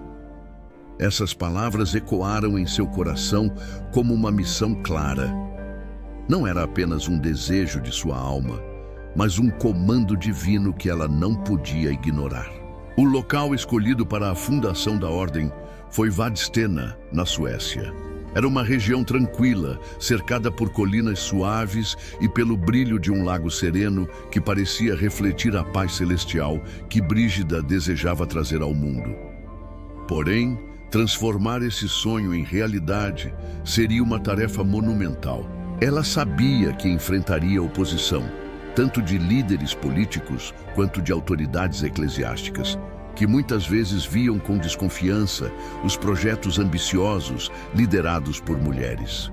Essas palavras ecoaram em seu coração como uma missão clara. Não era apenas um desejo de sua alma, mas um comando divino que ela não podia ignorar. O local escolhido para a fundação da ordem foi Vadstena, na Suécia. Era uma região tranquila, cercada por colinas suaves e pelo brilho de um lago sereno que parecia refletir a paz celestial que Brígida desejava trazer ao mundo. Porém, transformar esse sonho em realidade seria uma tarefa monumental. Ela sabia que enfrentaria oposição, tanto de líderes políticos quanto de autoridades eclesiásticas, que muitas vezes viam com desconfiança os projetos ambiciosos liderados por mulheres.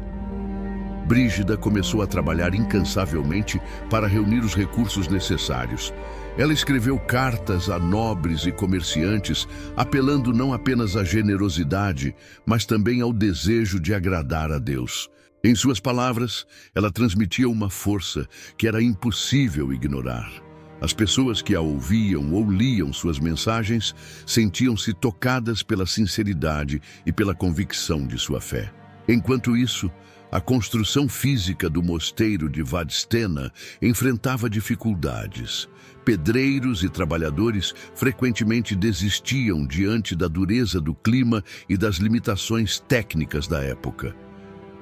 Brígida começou a trabalhar incansavelmente para reunir os recursos necessários. Ela escreveu cartas a nobres e comerciantes, apelando não apenas à generosidade, mas também ao desejo de agradar a Deus. Em suas palavras, ela transmitia uma força que era impossível ignorar. As pessoas que a ouviam ou liam suas mensagens sentiam-se tocadas pela sinceridade e pela convicção de sua fé. Enquanto isso, a construção física do mosteiro de Vadstena enfrentava dificuldades. Pedreiros e trabalhadores frequentemente desistiam diante da dureza do clima e das limitações técnicas da época.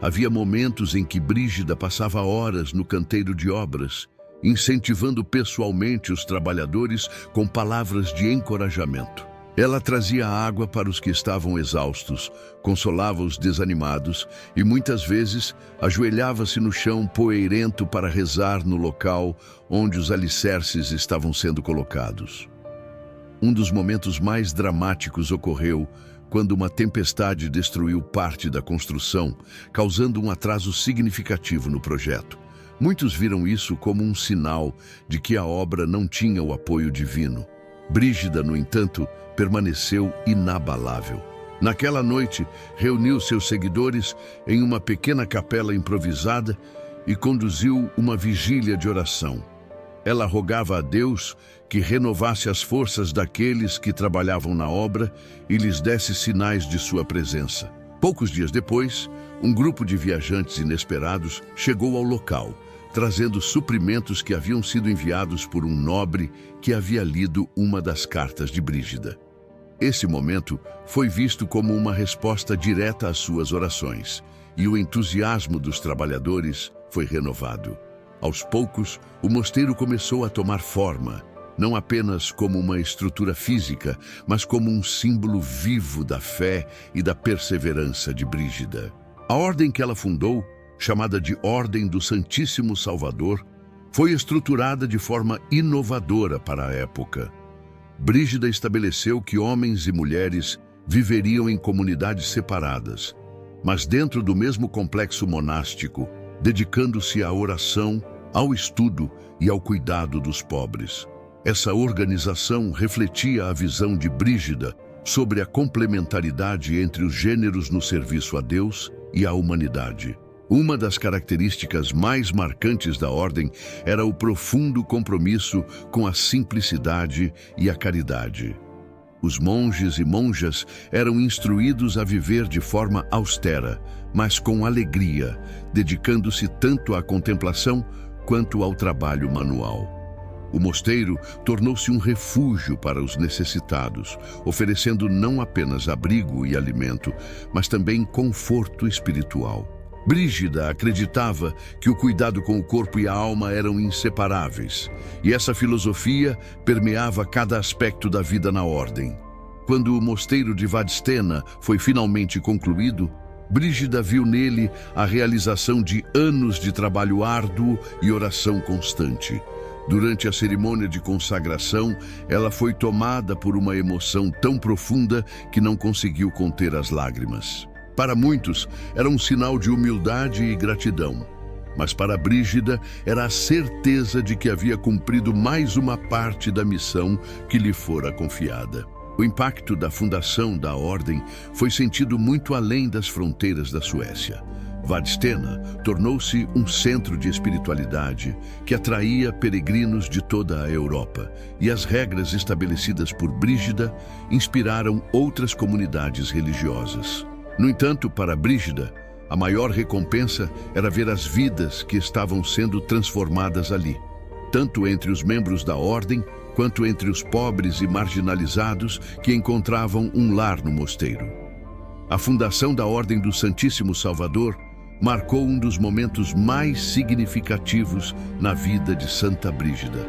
Havia momentos em que Brígida passava horas no canteiro de obras, incentivando pessoalmente os trabalhadores com palavras de encorajamento. Ela trazia água para os que estavam exaustos, consolava os desanimados e muitas vezes ajoelhava-se no chão poeirento para rezar no local onde os alicerces estavam sendo colocados. Um dos momentos mais dramáticos ocorreu quando uma tempestade destruiu parte da construção, causando um atraso significativo no projeto. Muitos viram isso como um sinal de que a obra não tinha o apoio divino. Brígida, no entanto, permaneceu inabalável. Naquela noite, reuniu seus seguidores em uma pequena capela improvisada e conduziu uma vigília de oração. Ela rogava a Deus que renovasse as forças daqueles que trabalhavam na obra e lhes desse sinais de sua presença. Poucos dias depois, um grupo de viajantes inesperados chegou ao local, trazendo suprimentos que haviam sido enviados por um nobre que havia lido uma das cartas de Brígida. Esse momento foi visto como uma resposta direta às suas orações, e o entusiasmo dos trabalhadores foi renovado. Aos poucos, o mosteiro começou a tomar forma, não apenas como uma estrutura física, mas como um símbolo vivo da fé e da perseverança de Brígida. A ordem que ela fundou, chamada de Ordem do Santíssimo Salvador, foi estruturada de forma inovadora para a época. Brígida estabeleceu que homens e mulheres viveriam em comunidades separadas, mas dentro do mesmo complexo monástico, dedicando-se à oração, ao estudo e ao cuidado dos pobres. Essa organização refletia a visão de Brígida sobre a complementaridade entre os gêneros no serviço a Deus e à humanidade. Uma das características mais marcantes da ordem era o profundo compromisso com a simplicidade e a caridade. Os monges e monjas eram instruídos a viver de forma austera, mas com alegria, dedicando-se tanto à contemplação quanto ao trabalho manual. O mosteiro tornou-se um refúgio para os necessitados, oferecendo não apenas abrigo e alimento, mas também conforto espiritual. Brígida acreditava que o cuidado com o corpo e a alma eram inseparáveis, e essa filosofia permeava cada aspecto da vida na ordem. Quando o mosteiro de Vadstena foi finalmente concluído, Brígida viu nele a realização de anos de trabalho árduo e oração constante. Durante a cerimônia de consagração, ela foi tomada por uma emoção tão profunda que não conseguiu conter as lágrimas. Para muitos, era um sinal de humildade e gratidão, mas para Brígida era a certeza de que havia cumprido mais uma parte da missão que lhe fora confiada. O impacto da fundação da ordem foi sentido muito além das fronteiras da Suécia. Vadstena tornou-se um centro de espiritualidade que atraía peregrinos de toda a Europa, e as regras estabelecidas por Brígida inspiraram outras comunidades religiosas. No entanto, para Brígida, a maior recompensa era ver as vidas que estavam sendo transformadas ali, tanto entre os membros da ordem quanto entre os pobres e marginalizados que encontravam um lar no mosteiro. A fundação da Ordem do Santíssimo Salvador marcou um dos momentos mais significativos na vida de Santa Brígida.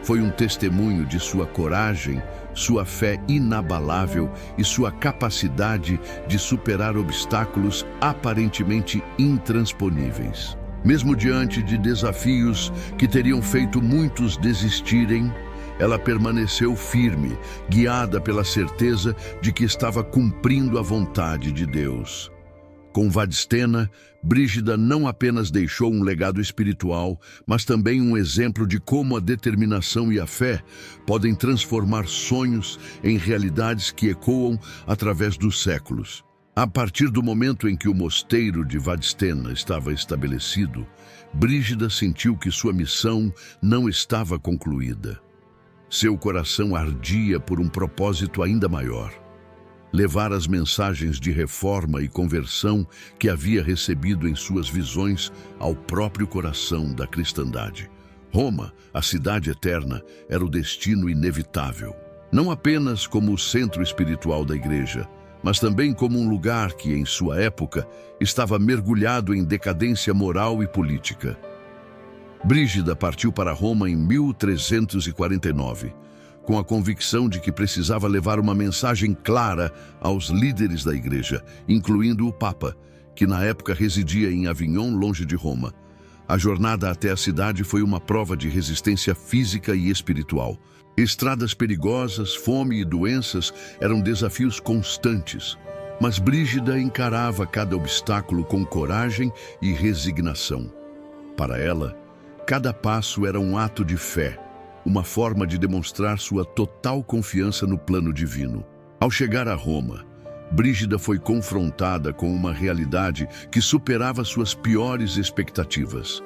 Foi um testemunho de sua coragem, sua fé inabalável e sua capacidade de superar obstáculos aparentemente intransponíveis. Mesmo diante de desafios que teriam feito muitos desistirem, ela permaneceu firme, guiada pela certeza de que estava cumprindo a vontade de Deus. Com Vadstena, Brígida não apenas deixou um legado espiritual, mas também um exemplo de como a determinação e a fé podem transformar sonhos em realidades que ecoam através dos séculos. A partir do momento em que o mosteiro de Vadstena estava estabelecido, Brígida sentiu que sua missão não estava concluída. Seu coração ardia por um propósito ainda maior: levar as mensagens de reforma e conversão que havia recebido em suas visões ao próprio coração da cristandade. Roma, a cidade eterna, era o destino inevitável, não apenas como o centro espiritual da igreja, mas também como um lugar que, em sua época, estava mergulhado em decadência moral e política. Brígida partiu para Roma em 1349, com a convicção de que precisava levar uma mensagem clara aos líderes da igreja, incluindo o Papa, que na época residia em Avignon, longe de Roma. A jornada até a cidade foi uma prova de resistência física e espiritual. Estradas perigosas, fome e doenças eram desafios constantes, mas Brígida encarava cada obstáculo com coragem e resignação. Para ela, cada passo era um ato de fé, uma forma de demonstrar sua total confiança no plano divino. Ao chegar a Roma, Brígida foi confrontada com uma realidade que superava suas piores expectativas.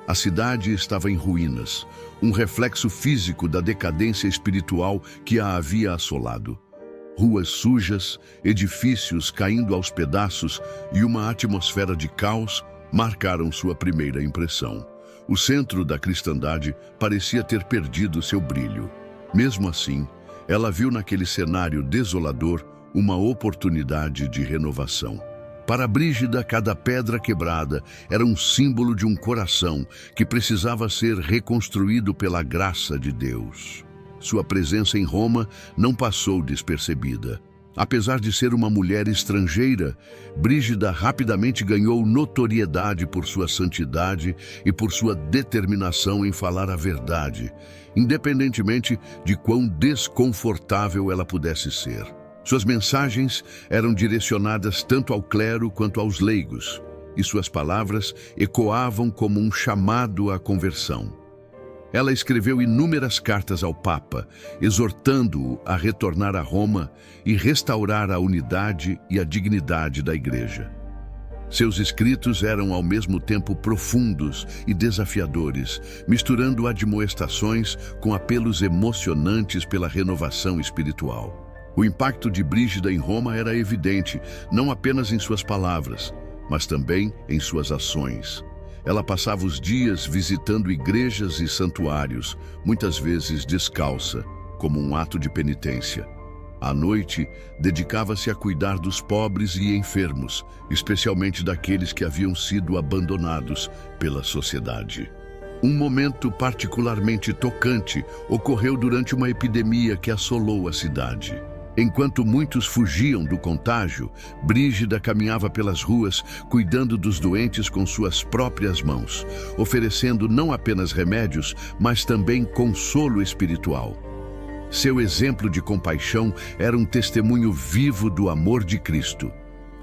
A cidade estava em ruínas, um reflexo físico da decadência espiritual que a havia assolado. Ruas sujas, edifícios caindo aos pedaços e uma atmosfera de caos marcaram sua primeira impressão. O centro da cristandade parecia ter perdido seu brilho. Mesmo assim, Ela viu naquele cenário desolador uma oportunidade de renovação. Para Brígida, cada pedra quebrada era um símbolo de um coração que precisava ser reconstruído pela graça de Deus. Sua presença em Roma não passou despercebida. Apesar de ser uma mulher estrangeira, Brígida rapidamente ganhou notoriedade por sua santidade e por sua determinação em falar a verdade, independentemente de quão desconfortável ela pudesse ser. Suas mensagens eram direcionadas tanto ao clero quanto aos leigos, e suas palavras ecoavam como um chamado à conversão. Ela escreveu inúmeras cartas ao Papa, exortando-o a retornar a Roma e restaurar a unidade e a dignidade da Igreja. Seus escritos eram ao mesmo tempo profundos e desafiadores, misturando admoestações com apelos emocionantes pela renovação espiritual. O impacto de Brígida em Roma era evidente, não apenas em suas palavras, mas também em suas ações. Ela passava os dias visitando igrejas e santuários, muitas vezes descalça, como um ato de penitência. À noite, dedicava-se a cuidar dos pobres e enfermos, especialmente daqueles que haviam sido abandonados pela sociedade. Um momento particularmente tocante ocorreu durante uma epidemia que assolou a cidade. Enquanto muitos fugiam do contágio, Brígida caminhava pelas ruas, cuidando dos doentes com suas próprias mãos, oferecendo não apenas remédios, mas também consolo espiritual. Seu exemplo de compaixão era um testemunho vivo do amor de Cristo.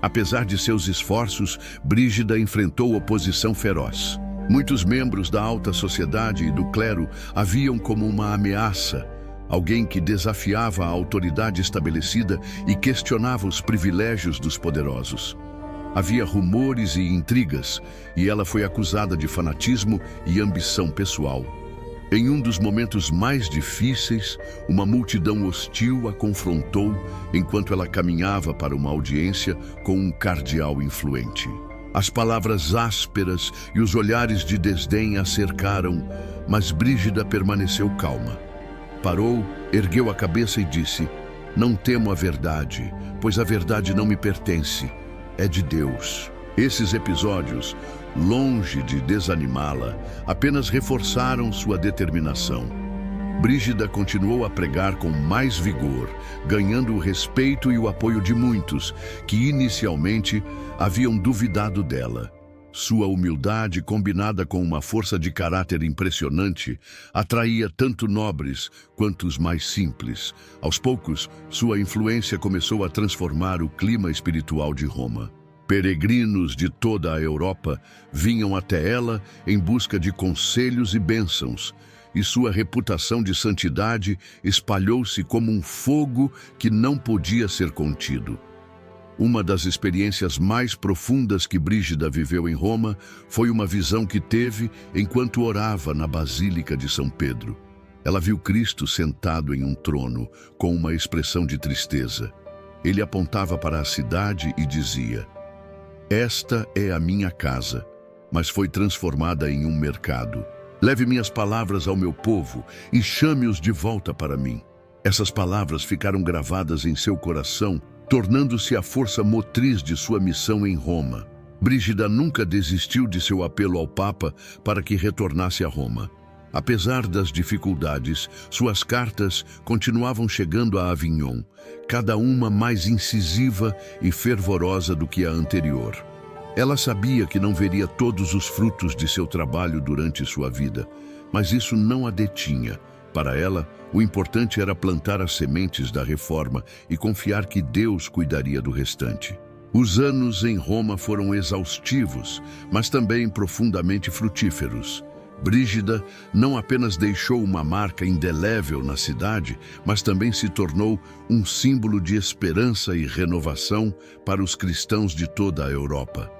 Apesar de seus esforços, Brígida enfrentou oposição feroz. Muitos membros da alta sociedade e do clero a viam como uma ameaça, alguém que desafiava a autoridade estabelecida e questionava os privilégios dos poderosos. Havia rumores e intrigas, e ela foi acusada de fanatismo e ambição pessoal. Em um dos momentos mais difíceis, uma multidão hostil a confrontou enquanto ela caminhava para uma audiência com um cardeal influente. As palavras ásperas e os olhares de desdém a cercaram, mas Brígida permaneceu calma. Parou, ergueu a cabeça e disse: "Não temo a verdade, pois a verdade não me pertence, é de Deus." Esses episódios, longe de desanimá-la, apenas reforçaram sua determinação. Brígida continuou a pregar com mais vigor, ganhando o respeito e o apoio de muitos que inicialmente haviam duvidado dela. Sua humildade, combinada com uma força de caráter impressionante, atraía tanto nobres quanto os mais simples. Aos poucos, sua influência começou a transformar o clima espiritual de Roma. Peregrinos de toda a Europa vinham até ela em busca de conselhos e bênçãos, e sua reputação de santidade espalhou-se como um fogo que não podia ser contido. Uma das experiências mais profundas que Brígida viveu em Roma foi uma visão que teve enquanto orava na Basílica de São Pedro. Ela viu Cristo sentado em um trono, com uma expressão de tristeza. Ele apontava para a cidade e dizia: "Esta é a minha casa, mas foi transformada em um mercado. Leve minhas palavras ao meu povo e chame-os de volta para mim." Essas palavras ficaram gravadas em seu coração, tornando-se a força motriz de sua missão em Roma. Brígida nunca desistiu de seu apelo ao Papa para que retornasse a Roma. Apesar das dificuldades, suas cartas continuavam chegando a Avignon, cada uma mais incisiva e fervorosa do que a anterior. Ela sabia que não veria todos os frutos de seu trabalho durante sua vida, mas isso não a detinha. Para ela, o importante era plantar as sementes da reforma e confiar que Deus cuidaria do restante. Os anos em Roma foram exaustivos, mas também profundamente frutíferos. Brígida não apenas deixou uma marca indelével na cidade, mas também se tornou um símbolo de esperança e renovação para os cristãos de toda a Europa.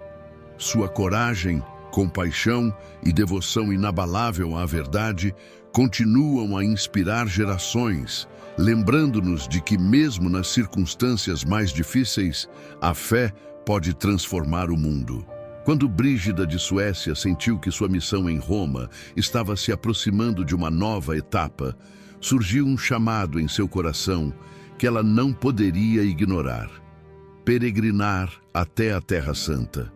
Sua coragem, compaixão e devoção inabalável à verdade continuam a inspirar gerações, lembrando-nos de que mesmo nas circunstâncias mais difíceis, a fé pode transformar o mundo. Quando Brígida de Suécia sentiu que sua missão em Roma estava se aproximando de uma nova etapa, surgiu um chamado em seu coração que ela não poderia ignorar: peregrinar até a Terra Santa.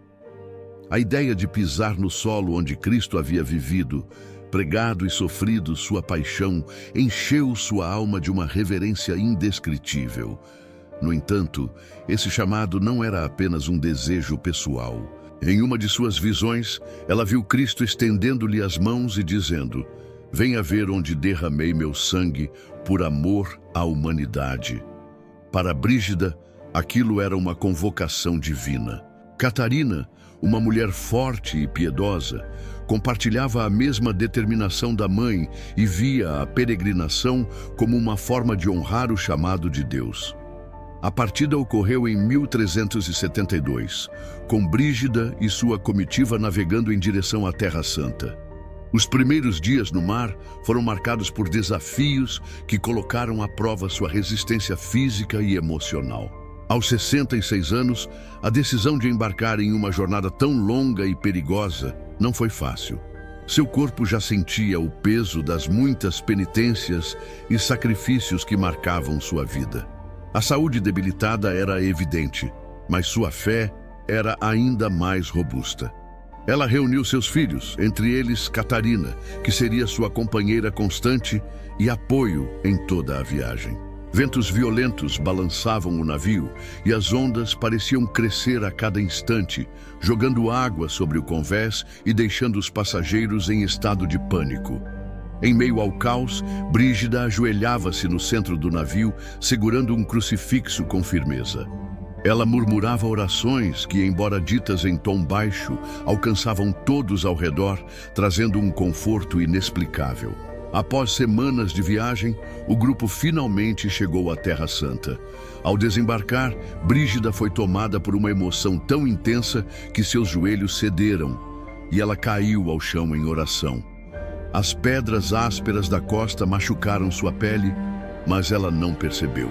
A ideia de pisar no solo onde Cristo havia vivido, pregado e sofrido sua paixão, encheu sua alma de uma reverência indescritível. No entanto, esse chamado não era apenas um desejo pessoal. Em uma de suas visões, ela viu Cristo estendendo-lhe as mãos e dizendo: venha ver onde derramei meu sangue por amor à humanidade. Para Brígida, aquilo era uma convocação divina. Catarina, uma mulher forte e piedosa, compartilhava a mesma determinação da mãe e via a peregrinação como uma forma de honrar o chamado de Deus. A partida ocorreu em 1372, com Brígida e sua comitiva navegando em direção à Terra Santa. Os primeiros dias no mar foram marcados por desafios que colocaram à prova sua resistência física e emocional. Aos 66 anos, a decisão de embarcar em uma jornada tão longa e perigosa não foi fácil. Seu corpo já sentia o peso das muitas penitências e sacrifícios que marcavam sua vida. A saúde debilitada era evidente, mas sua fé era ainda mais robusta. Ela reuniu seus filhos, entre eles Catarina, que seria sua companheira constante e apoio em toda a viagem. Ventos violentos balançavam o navio e as ondas pareciam crescer a cada instante, jogando água sobre o convés e deixando os passageiros em estado de pânico. Em meio ao caos, Brígida ajoelhava-se no centro do navio, segurando um crucifixo com firmeza. Ela murmurava orações que, embora ditas em tom baixo, alcançavam todos ao redor, trazendo um conforto inexplicável. Após semanas de viagem, o grupo finalmente chegou à Terra Santa. Ao desembarcar, Brígida foi tomada por uma emoção tão intensa que seus joelhos cederam e ela caiu ao chão em oração. As pedras ásperas da costa machucaram sua pele, mas ela não percebeu.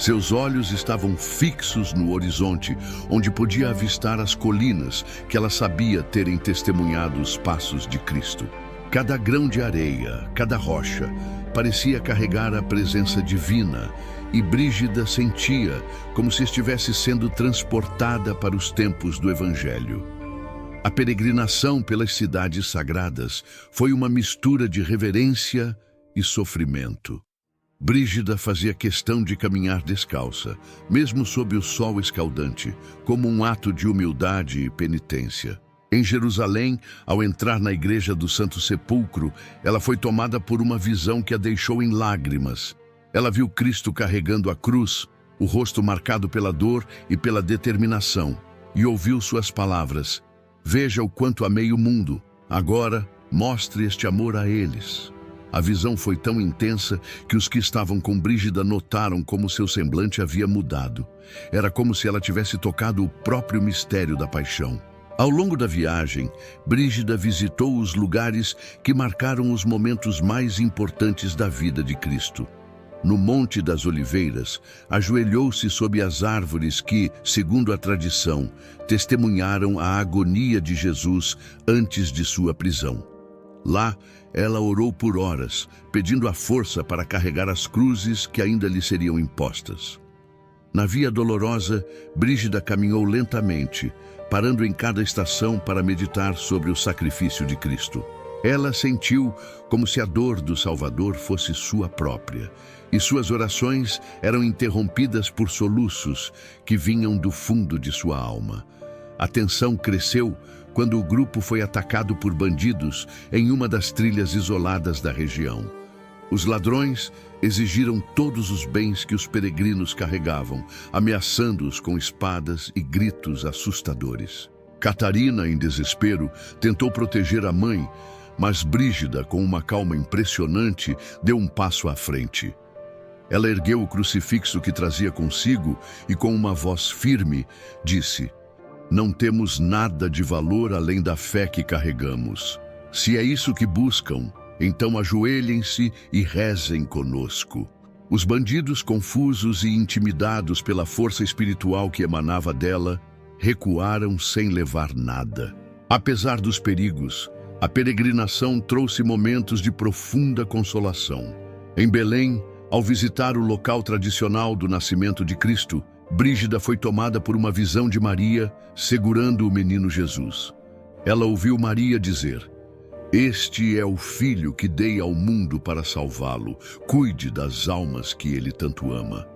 Seus olhos estavam fixos no horizonte, onde podia avistar as colinas que ela sabia terem testemunhado os passos de Cristo. Cada grão de areia, cada rocha, parecia carregar a presença divina, e Brígida sentia como se estivesse sendo transportada para os tempos do Evangelho. A peregrinação pelas cidades sagradas foi uma mistura de reverência e sofrimento. Brígida fazia questão de caminhar descalça, mesmo sob o sol escaldante, como um ato de humildade e penitência. Em Jerusalém, ao entrar na igreja do Santo Sepulcro, ela foi tomada por uma visão que a deixou em lágrimas. Ela viu Cristo carregando a cruz, o rosto marcado pela dor e pela determinação, e ouviu suas palavras: veja o quanto amei o mundo, agora mostre este amor a eles. A visão foi tão intensa que os que estavam com Brígida notaram como seu semblante havia mudado. Era como se ela tivesse tocado o próprio mistério da paixão. Ao longo da viagem, Brígida visitou os lugares que marcaram os momentos mais importantes da vida de Cristo. No Monte das Oliveiras, ajoelhou-se sob as árvores que, segundo a tradição, testemunharam a agonia de Jesus antes de sua prisão. Lá, ela orou por horas, pedindo a força para carregar as cruzes que ainda lhe seriam impostas. Na Via Dolorosa, Brígida caminhou lentamente, parando em cada estação para meditar sobre o sacrifício de Cristo. Ela sentiu como se a dor do Salvador fosse sua própria, e suas orações eram interrompidas por soluços que vinham do fundo de sua alma. A tensão cresceu quando o grupo foi atacado por bandidos em uma das trilhas isoladas da região. Os ladrões exigiram todos os bens que os peregrinos carregavam, ameaçando-os com espadas e gritos assustadores. Catarina, em desespero, tentou proteger a mãe, mas Brígida, com uma calma impressionante, deu um passo à frente. Ela ergueu o crucifixo que trazia consigo e, com uma voz firme, disse: não temos nada de valor além da fé que carregamos. Se é isso que buscam, então ajoelhem-se e rezem conosco. Os bandidos, confusos e intimidados pela força espiritual que emanava dela, recuaram sem levar nada. Apesar dos perigos, a peregrinação trouxe momentos de profunda consolação. Em Belém, ao visitar o local tradicional do nascimento de Cristo, Brígida foi tomada por uma visão de Maria segurando o menino Jesus. Ela ouviu Maria dizer: "Este é o filho que dei ao mundo para salvá-lo. Cuide das almas que ele tanto ama."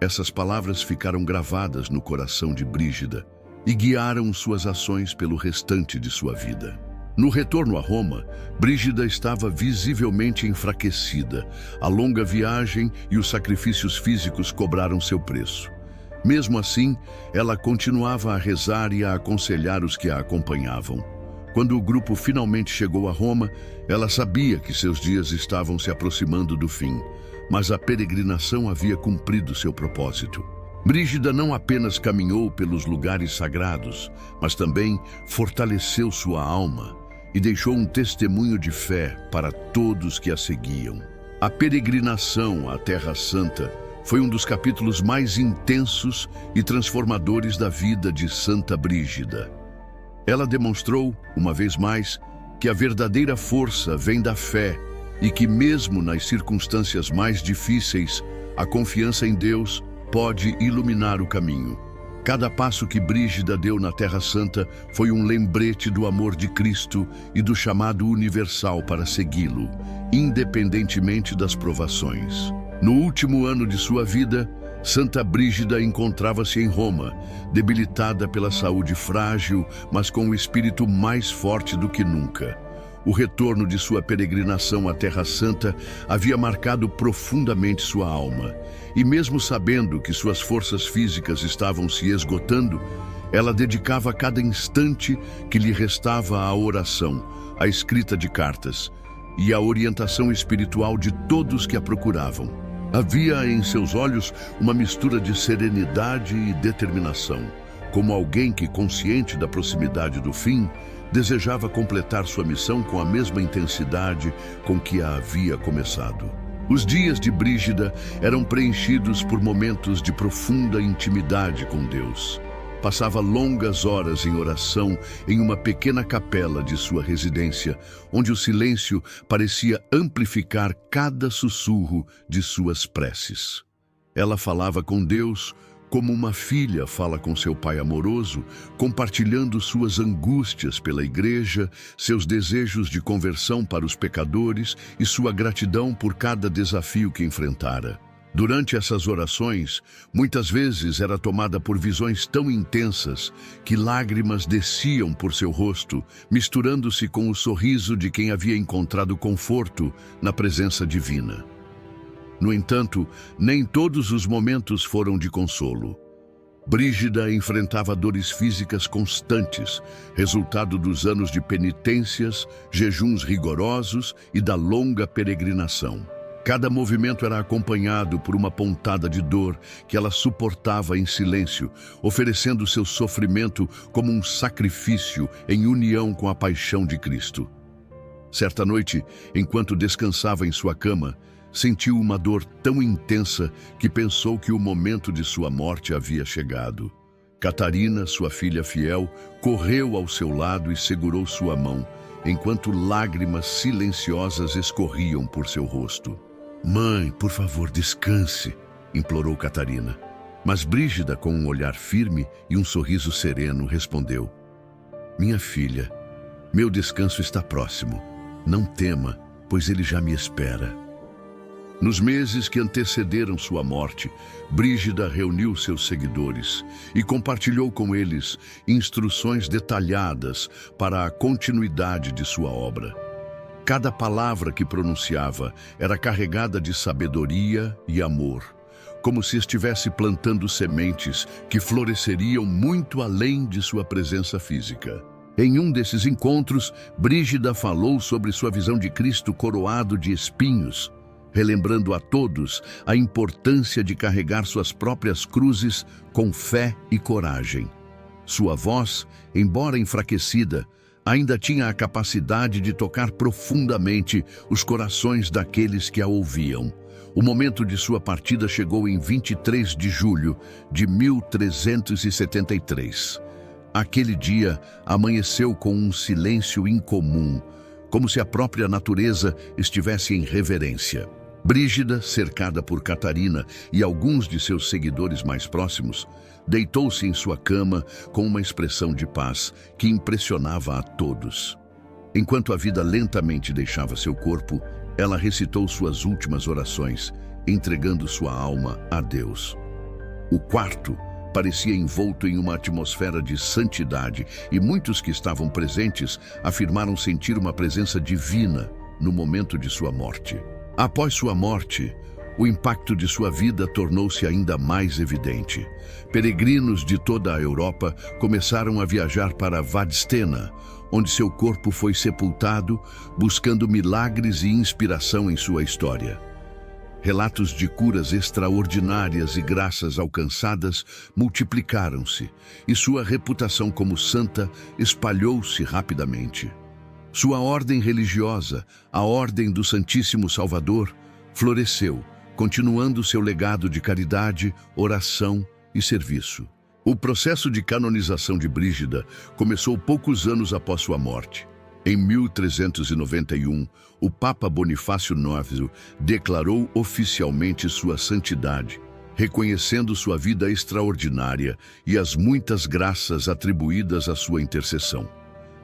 Essas palavras ficaram gravadas no coração de Brígida e guiaram suas ações pelo restante de sua vida. No retorno a Roma, Brígida estava visivelmente enfraquecida. A longa viagem e os sacrifícios físicos cobraram seu preço. Mesmo assim, ela continuava a rezar e a aconselhar os que a acompanhavam. Quando o grupo finalmente chegou a Roma, ela sabia que seus dias estavam se aproximando do fim, mas a peregrinação havia cumprido seu propósito. Brígida não apenas caminhou pelos lugares sagrados, mas também fortaleceu sua alma e deixou um testemunho de fé para todos que a seguiam. A peregrinação à Terra Santa foi um dos capítulos mais intensos e transformadores da vida de Santa Brígida. Ela demonstrou, uma vez mais, que a verdadeira força vem da fé e que, mesmo nas circunstâncias mais difíceis, a confiança em Deus pode iluminar o caminho. Cada passo que Brígida deu na Terra Santa foi um lembrete do amor de Cristo e do chamado universal para segui-lo, independentemente das provações. No último ano de sua vida, Santa Brígida encontrava-se em Roma, debilitada pela saúde frágil, mas com o espírito mais forte do que nunca. O retorno de sua peregrinação à Terra Santa havia marcado profundamente sua alma, e mesmo sabendo que suas forças físicas estavam se esgotando, ela dedicava cada instante que lhe restava à oração, à escrita de cartas e à orientação espiritual de todos que a procuravam. Havia em seus olhos uma mistura de serenidade e determinação, como alguém que, consciente da proximidade do fim, desejava completar sua missão com a mesma intensidade com que a havia começado. Os dias de Brígida eram preenchidos por momentos de profunda intimidade com Deus. Passava longas horas em oração em uma pequena capela de sua residência, onde o silêncio parecia amplificar cada sussurro de suas preces. Ela falava com Deus como uma filha fala com seu pai amoroso, compartilhando suas angústias pela igreja, seus desejos de conversão para os pecadores e sua gratidão por cada desafio que enfrentara. Durante essas orações, muitas vezes era tomada por visões tão intensas que lágrimas desciam por seu rosto, misturando-se com o sorriso de quem havia encontrado conforto na presença divina. No entanto, nem todos os momentos foram de consolo. Brígida enfrentava dores físicas constantes, resultado dos anos de penitências, jejuns rigorosos e da longa peregrinação. Cada movimento era acompanhado por uma pontada de dor que ela suportava em silêncio, oferecendo seu sofrimento como um sacrifício em união com a paixão de Cristo. Certa noite, enquanto descansava em sua cama, sentiu uma dor tão intensa que pensou que o momento de sua morte havia chegado. Catarina, sua filha fiel, correu ao seu lado e segurou sua mão, enquanto lágrimas silenciosas escorriam por seu rosto. "Mãe, por favor, descanse", implorou Catarina. Mas Brígida, com um olhar firme e um sorriso sereno, respondeu: "Minha filha, meu descanso está próximo. Não tema, pois ele já me espera." Nos meses que antecederam sua morte, Brígida reuniu seus seguidores e compartilhou com eles instruções detalhadas para a continuidade de sua obra. Cada palavra que pronunciava era carregada de sabedoria e amor, como se estivesse plantando sementes que floresceriam muito além de sua presença física. Em um desses encontros, Brígida falou sobre sua visão de Cristo coroado de espinhos, relembrando a todos a importância de carregar suas próprias cruzes com fé e coragem. Sua voz, embora enfraquecida, ainda tinha a capacidade de tocar profundamente os corações daqueles que a ouviam. O momento de sua partida chegou em 23 de julho de 1373. Aquele dia amanheceu com um silêncio incomum, como se a própria natureza estivesse em reverência. Brígida, cercada por Catarina e alguns de seus seguidores mais próximos, deitou-se em sua cama com uma expressão de paz que impressionava a todos. Enquanto a vida lentamente deixava seu corpo, ela recitou suas últimas orações, entregando sua alma a Deus. O quarto parecia envolto em uma atmosfera de santidade e muitos que estavam presentes afirmaram sentir uma presença divina no momento de sua morte. Após sua morte, o impacto de sua vida tornou-se ainda mais evidente. Peregrinos de toda a Europa começaram a viajar para Vadstena, onde seu corpo foi sepultado, buscando milagres e inspiração em sua história. Relatos de curas extraordinárias e graças alcançadas multiplicaram-se, e sua reputação como santa espalhou-se rapidamente. Sua ordem religiosa, a Ordem do Santíssimo Salvador, floresceu, continuando seu legado de caridade, oração e serviço. O processo de canonização de Brígida começou poucos anos após sua morte. Em 1391, o Papa Bonifácio IX declarou oficialmente sua santidade, reconhecendo sua vida extraordinária e as muitas graças atribuídas à sua intercessão.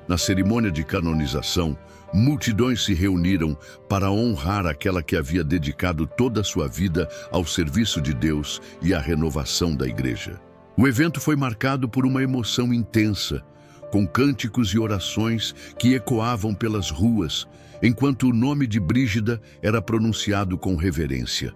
Na cerimônia de canonização, multidões se reuniram para honrar aquela que havia dedicado toda a sua vida ao serviço de Deus e à renovação da Igreja. O evento foi marcado por uma emoção intensa, com cânticos e orações que ecoavam pelas ruas, enquanto o nome de Brígida era pronunciado com reverência.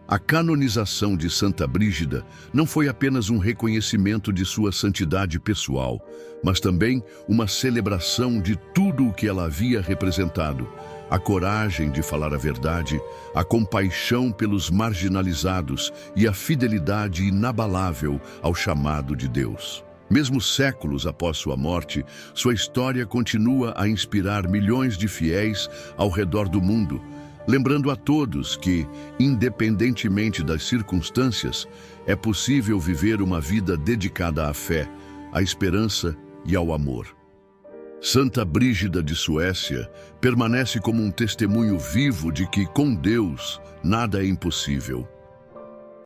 A canonização de Santa Brígida não foi apenas um reconhecimento de sua santidade pessoal, mas também uma celebração de tudo o que ela havia representado: a coragem de falar a verdade, a compaixão pelos marginalizados e a fidelidade inabalável ao chamado de Deus. Mesmo séculos após sua morte, sua história continua a inspirar milhões de fiéis ao redor do mundo, lembrando a todos que, independentemente das circunstâncias, é possível viver uma vida dedicada à fé, à esperança e ao amor. Santa Brígida de Suécia permanece como um testemunho vivo de que, com Deus, nada é impossível.